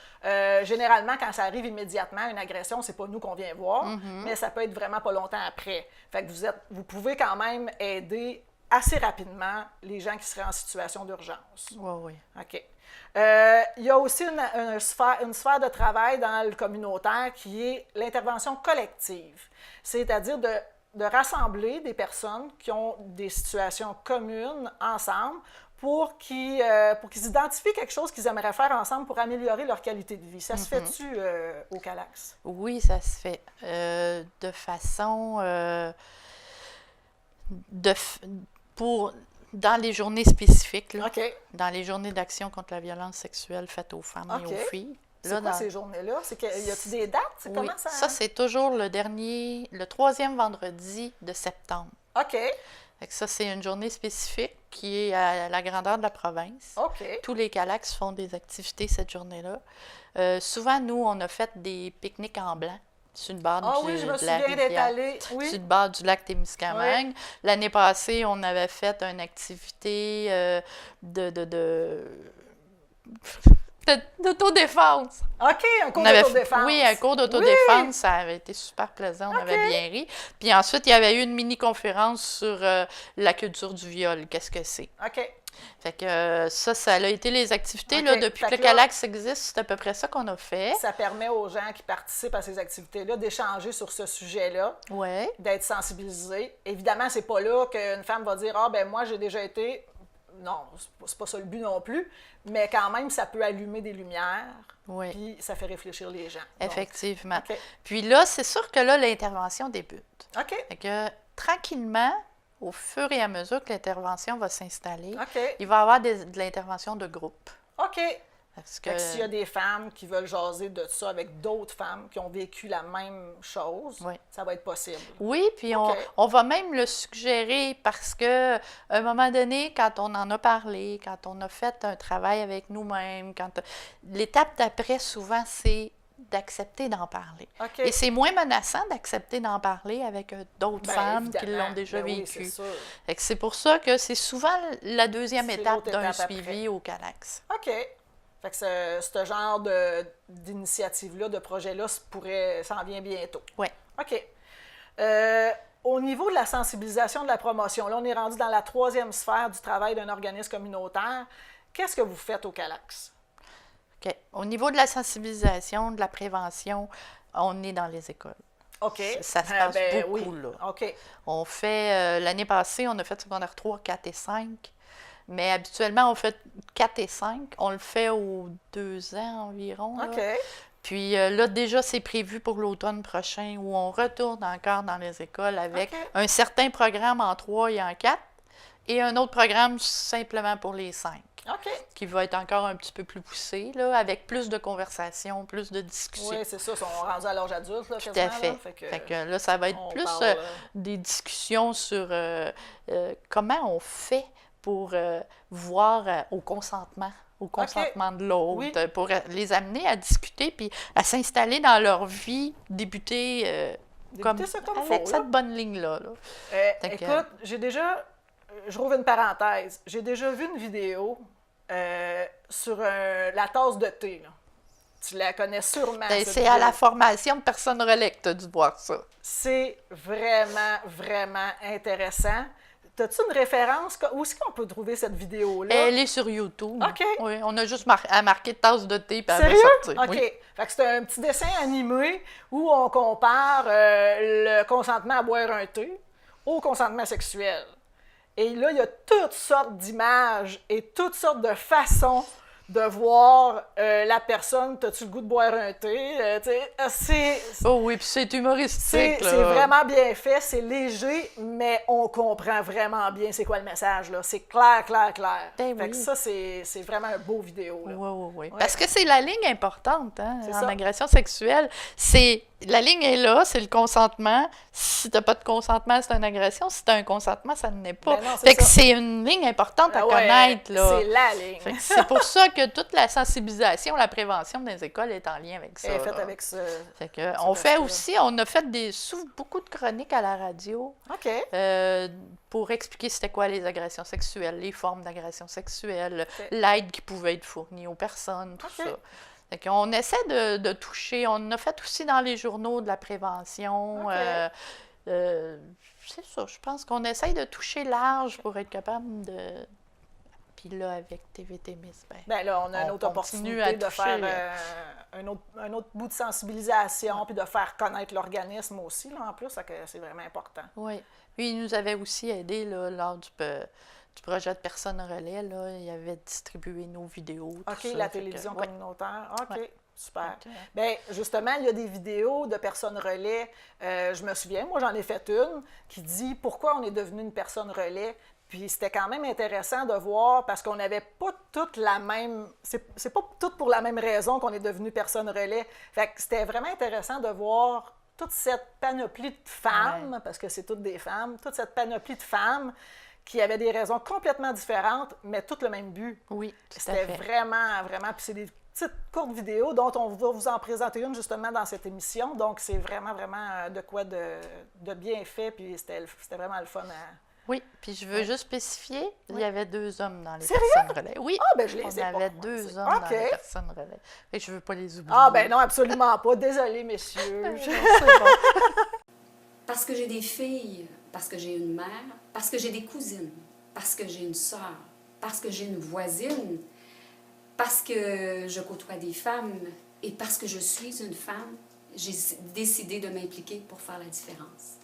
généralement, quand ça arrive immédiatement, une agression, c'est pas nous qu'on vient voir, mais ça peut être vraiment pas longtemps après. Fait que vous pouvez quand même aider assez rapidement les gens qui seraient en situation d'urgence. Oui. OK. Il y a aussi une sphère de travail dans le communautaire qui est l'intervention collective, c'est-à-dire de rassembler des personnes qui ont des situations communes ensemble pour qu'ils identifient quelque chose qu'ils aimeraient faire ensemble pour améliorer leur qualité de vie. Ça se fait-tu au Calax? Oui, ça se fait. De façon... dans les journées spécifiques, là, OK. dans les journées d'action contre la violence sexuelle faite aux femmes et OK. aux filles. C'est quoi ces journées-là? Y a-t-il des dates? Oui, Comment ça? ça, c'est toujours le troisième vendredi de septembre. OK. Fait que ça, c'est une journée spécifique qui est à la grandeur de la province. OK. Tous les Calax font des activités cette journée-là. Souvent, nous, on a fait des pique-niques en blanc sur le bord Ah oui, je me de la souviens d'être rivière, allée. Oui. sur le bord du lac Témiscamingue. L'année passée, on avait fait une activité d'autodéfense. OK, un cours On avait d'autodéfense. Oui, un cours d'autodéfense. Ça avait été super plaisant. On avait bien ri. Puis ensuite, il y avait eu une mini-conférence sur la culture du viol. Qu'est-ce que c'est? OK. Fait que ça a été les activités. OK. Là, depuis Fait que que le là, Calax existe, c'est à peu près ça qu'on a fait. Ça permet aux gens qui participent à ces activités-là d'échanger sur ce sujet-là, Oui. d'être sensibilisés. Évidemment, c'est pas là qu'une femme va dire « Ah, ben moi, j'ai déjà été... » Non, c'est pas ça le but non plus, mais quand même, ça peut allumer des lumières, Oui. puis ça fait réfléchir les gens. Donc, Effectivement. OK. Puis là, c'est sûr que là, l'intervention débute. OK. Fait que tranquillement, au fur et à mesure que l'intervention va s'installer, OK. il va y avoir de l'intervention de groupe. OK. Parce Fait que s'il y a des femmes qui veulent jaser de ça avec d'autres femmes qui ont vécu la même chose, Oui. ça va être possible. Oui, puis OK. on va même le suggérer parce que à un moment donné, quand on en a parlé, quand on a fait un travail avec nous-mêmes, l'étape d'après, souvent, c'est d'accepter d'en parler. OK. Et c'est moins menaçant d'accepter d'en parler avec d'autres Ben, femmes qui évidemment. l'ont déjà Ben oui, vécu. c'est sûr. Fait que c'est pour ça que c'est souvent la deuxième C'est étape l'autre d'un étape suivi au Calax. OK. Fait que ce genre d'initiative-là, de projet-là, s'en vient bientôt. Oui. OK. Au niveau de la sensibilisation, de la promotion, là, on est rendu dans la troisième sphère du travail d'un organisme communautaire. Qu'est-ce que vous faites au Calax? OK. Au niveau de la sensibilisation, de la prévention, on est dans les écoles. OK. Ça se passe beaucoup, oui. là. OK. On fait, l'année passée, on a fait secondaire 3, 4 et 5. Mais habituellement, on fait 4 et 5. On le fait aux 2 ans environ. Là. OK. Puis là, déjà, c'est prévu pour l'automne prochain où on retourne encore dans les écoles avec OK. un certain programme en 3 et en 4 et un autre programme simplement pour les 5, OK. qui va être encore un petit peu plus poussé, là, avec plus de conversations, plus de discussions. Oui, c'est ça. Ils sont rendus à l'âge adulte, là, Tout quasiment. à fait. Là. Fait que là, ça va être on plus parle, des discussions sur comment on fait pour voir au consentement de l'autre, Oui. pour les amener à discuter puis à s'installer dans leur vie, débuter ça comme avec faut, cette là. bonne ligne-là. Là. Fait que- Écoute, je rouvre une parenthèse, j'ai déjà vu une vidéo sur la tasse de thé. Là. Tu la connais sûrement. Ben, cette c'est à vidéo. la formation de personnes relais que tu as dû voir ça. C'est vraiment, vraiment intéressant. As-tu une référence? Où est-ce qu'on peut trouver cette vidéo-là? Elle est sur YouTube. OK. Oui, on a juste à marquer tasse de thé puis elle va Sérieux? sortir. OK. Oui. Fait que c'est un petit dessin animé où on compare le consentement à boire un thé au consentement sexuel. Et là, il y a toutes sortes d'images et toutes sortes de façons de voir la personne. T'as-tu le goût de boire un thé? Oh oui, puis c'est humoristique. C'est vraiment bien fait, c'est léger, mais on comprend vraiment bien c'est quoi le message. Là. C'est clair, clair, clair. Ben Fait oui. que ça, c'est vraiment un beau vidéo. Là. Oui. Ouais. Parce que c'est la ligne importante C'est en ça. agression sexuelle. La ligne est là, c'est le consentement. Si tu n'as pas de consentement, c'est une agression. Si tu as un consentement, ça ne l'est pas. Ben non, c'est Fait que ça. c'est une ligne importante à Ah ouais, connaître. Là. C'est la ligne. Fait que c'est pour ça que toute la sensibilisation, la prévention dans les écoles est en lien avec ça. Elle est faite là. avec ça. Fait que on fait aussi, on a fait beaucoup de chroniques à la radio. OK. Pour expliquer c'était quoi les agressions sexuelles, les formes d'agression sexuelle, OK. l'aide qui pouvait être fournie aux personnes, tout OK. ça. Fait qu'on essaie de toucher, on a fait aussi dans les journaux de la prévention. OK. C'est ça, je pense qu'on essaie de toucher large pour être capable de... Puis là, avec TVT Miss, Ben là, on a une on autre continue opportunité à de toucher, faire un autre bout de sensibilisation, puis de faire connaître l'organisme aussi, là, en plus, c'est vraiment important. Oui. Puis il nous avait aussi aidé là, lors du projet de Personnes Relais. Là, il avait distribué nos vidéos. OK, tout ça, la télévision communautaire. OK. Ouais. Super. Ouais. Bien, justement, il y a des vidéos de personnes relais. Je me souviens, moi, j'en ai fait une qui dit pourquoi on est devenu une personne relais. Puis c'était quand même intéressant de voir parce qu'on n'avait pas toute la même. C'est pas tout pour la même raison qu'on est devenu personne relais. Fait que c'était vraiment intéressant de voir toute cette panoplie de femmes, parce que c'est toutes des femmes, toute cette panoplie de femmes qui avaient des raisons complètement différentes, mais toutes le même but. Oui, tout à C'était fait. vraiment. Puis c'est des petites courtes vidéos dont on va vous en présenter une justement dans cette émission. Donc, c'est vraiment de quoi de bien fait. Puis c'était vraiment le fun à... Oui, puis je veux juste spécifier, il y avait 2 hommes dans les Sérieux? personnes relais. Oui, Ah, ben je les ai pas. on avait moi. 2 hommes OK. dans les personnes relais. Fait que je veux pas les oublier. Ah, ben non, absolument pas. Désolée, messieurs. C'est bon. Parce que j'ai des filles, parce que j'ai une mère, parce que j'ai des cousines, parce que j'ai une sœur, parce que j'ai une voisine, parce que je côtoie des femmes et parce que je suis une femme, j'ai décidé de m'impliquer pour faire la différence.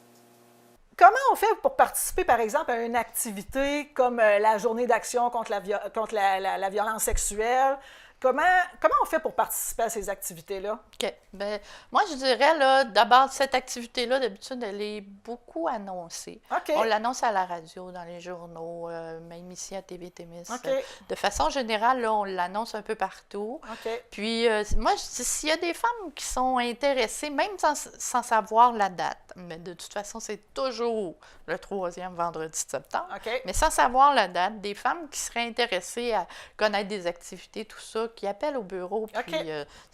Comment on fait pour participer, par exemple, à une activité comme la journée d'action contre la violence sexuelle? Comment on fait pour participer à ces activités-là? OK. Ben, moi, je dirais, là, d'abord, cette activité-là, d'habitude, elle est beaucoup annoncée. OK. On l'annonce à la radio, dans les journaux, même ici à TV Témis. OK. De façon générale, là, on l'annonce un peu partout. OK. Puis, moi, je dis, s'il y a des femmes qui sont intéressées, même sans savoir la date, mais de toute façon, c'est toujours le 3e vendredi de septembre, OK. mais sans savoir la date, des femmes qui seraient intéressées à connaître des activités, tout ça, qui appellent au bureau, puis OK.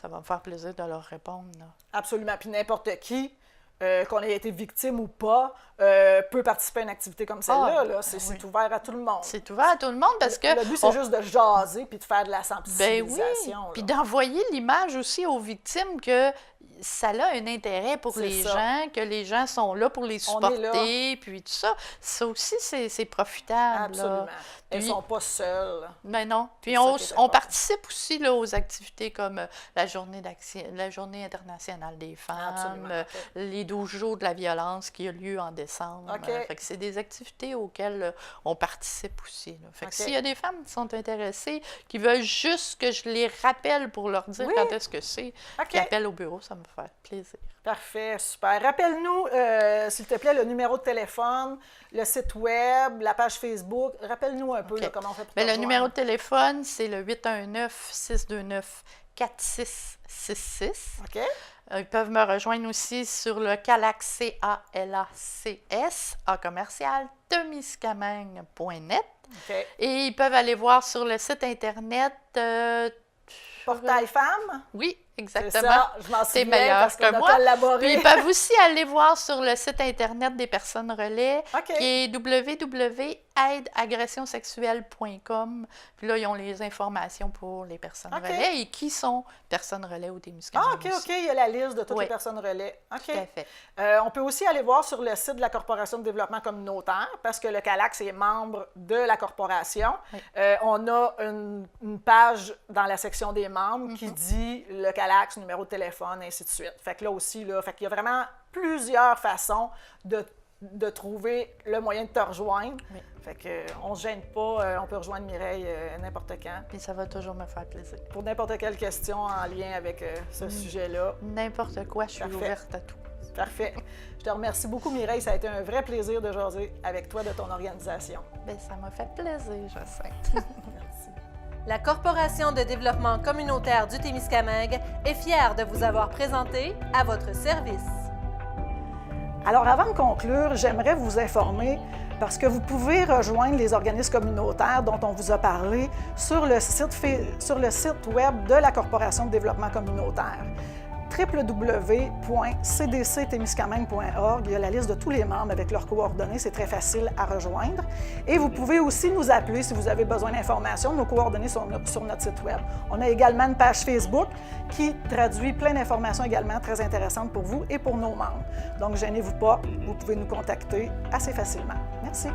ça va me faire plaisir de leur répondre. Là. Absolument. Puis n'importe qui, qu'on ait été victime ou pas, peut participer à une activité comme celle-là. Là. C'est ouvert à tout le monde. C'est ouvert à tout le monde parce que... Le but, c'est juste de jaser puis de faire de la Ben sensibilisation. oui, puis là. d'envoyer l'image aussi aux victimes que ça a un intérêt pour C'est les ça. gens, que les gens sont là pour les On est là. supporter, puis tout ça. Ça aussi, c'est profitable. là. Absolument. Elles ne Puis- sont pas seules. Ben non. Puis C'est ça on, qui est on important. participe aussi là, aux activités comme la journée internationale des femmes, Absolument. les 12 jours de la violence qui a lieu en décembre. OK. Fait que c'est des activités auxquelles on participe aussi. Là. Fait que OK. s'il y a des femmes qui sont intéressées, qui veulent juste que je les rappelle pour leur dire Oui. quand est-ce que c'est, OK. qui appellent au bureau, ça me fait plaisir. Parfait, super. Rappelle-nous, s'il te plaît, le numéro de téléphone, le site web, la page Facebook. Rappelle-nous un peu OK. là, comment on fait pour Ben, te le rejoindre. numéro de téléphone, c'est le 819-629-4666. OK? Ils peuvent me rejoindre aussi sur le CALACS, @temiscamingue.net. OK. Et ils peuvent aller voir sur le site Internet. Portail femmes? Oui, C'est exactement. ça, je m'en C'est souviens meilleur parce qu'on que a moi. collaboré. Puis ils peuvent aussi aller voir sur le site Internet des personnes relais, OK. qui est www.aideagressionsexuelle.com. Puis là, ils ont les informations pour les personnes OK. relais et qui sont personnes relais au Témiscamingue. Ah, OK, OK. Il y a la liste de toutes Oui. les personnes relais. OK. Tout à fait. On peut aussi aller voir sur le site de la Corporation de développement communautaire parce que le CALACS est membre de la corporation. Oui. On a une page dans la section des membres qui dit le CALACS, numéro de téléphone, ainsi de suite. Fait que là aussi, fait qu'il y a vraiment plusieurs façons de trouver le moyen de te rejoindre. Oui. Fait qu'on ne se gêne pas, on peut rejoindre Mireille n'importe quand Puis ça va toujours me faire plaisir. pour n'importe quelle question en lien avec ce sujet-là. N'importe quoi, je suis Parfait. ouverte à tout. Parfait. Je te remercie beaucoup, Mireille. Ça a été un vrai plaisir de jaser avec toi de ton organisation. Bien, ça m'a fait plaisir, Jacinthe. Merci. La Corporation de développement communautaire du Témiscamingue est fière de vous avoir présenté à votre service. Alors, avant de conclure, j'aimerais vous informer parce que vous pouvez rejoindre les organismes communautaires dont on vous a parlé sur le site web de la Corporation de développement communautaire. www.cdctémiscamingue.org. Il y a la liste de tous les membres avec leurs coordonnées. C'est très facile à rejoindre. Et vous pouvez aussi nous appeler si vous avez besoin d'informations. Nos coordonnées sont sur notre site web. On a également une page Facebook qui traduit plein d'informations également très intéressantes pour vous et pour nos membres. Donc, gênez-vous pas, vous pouvez nous contacter assez facilement. Merci.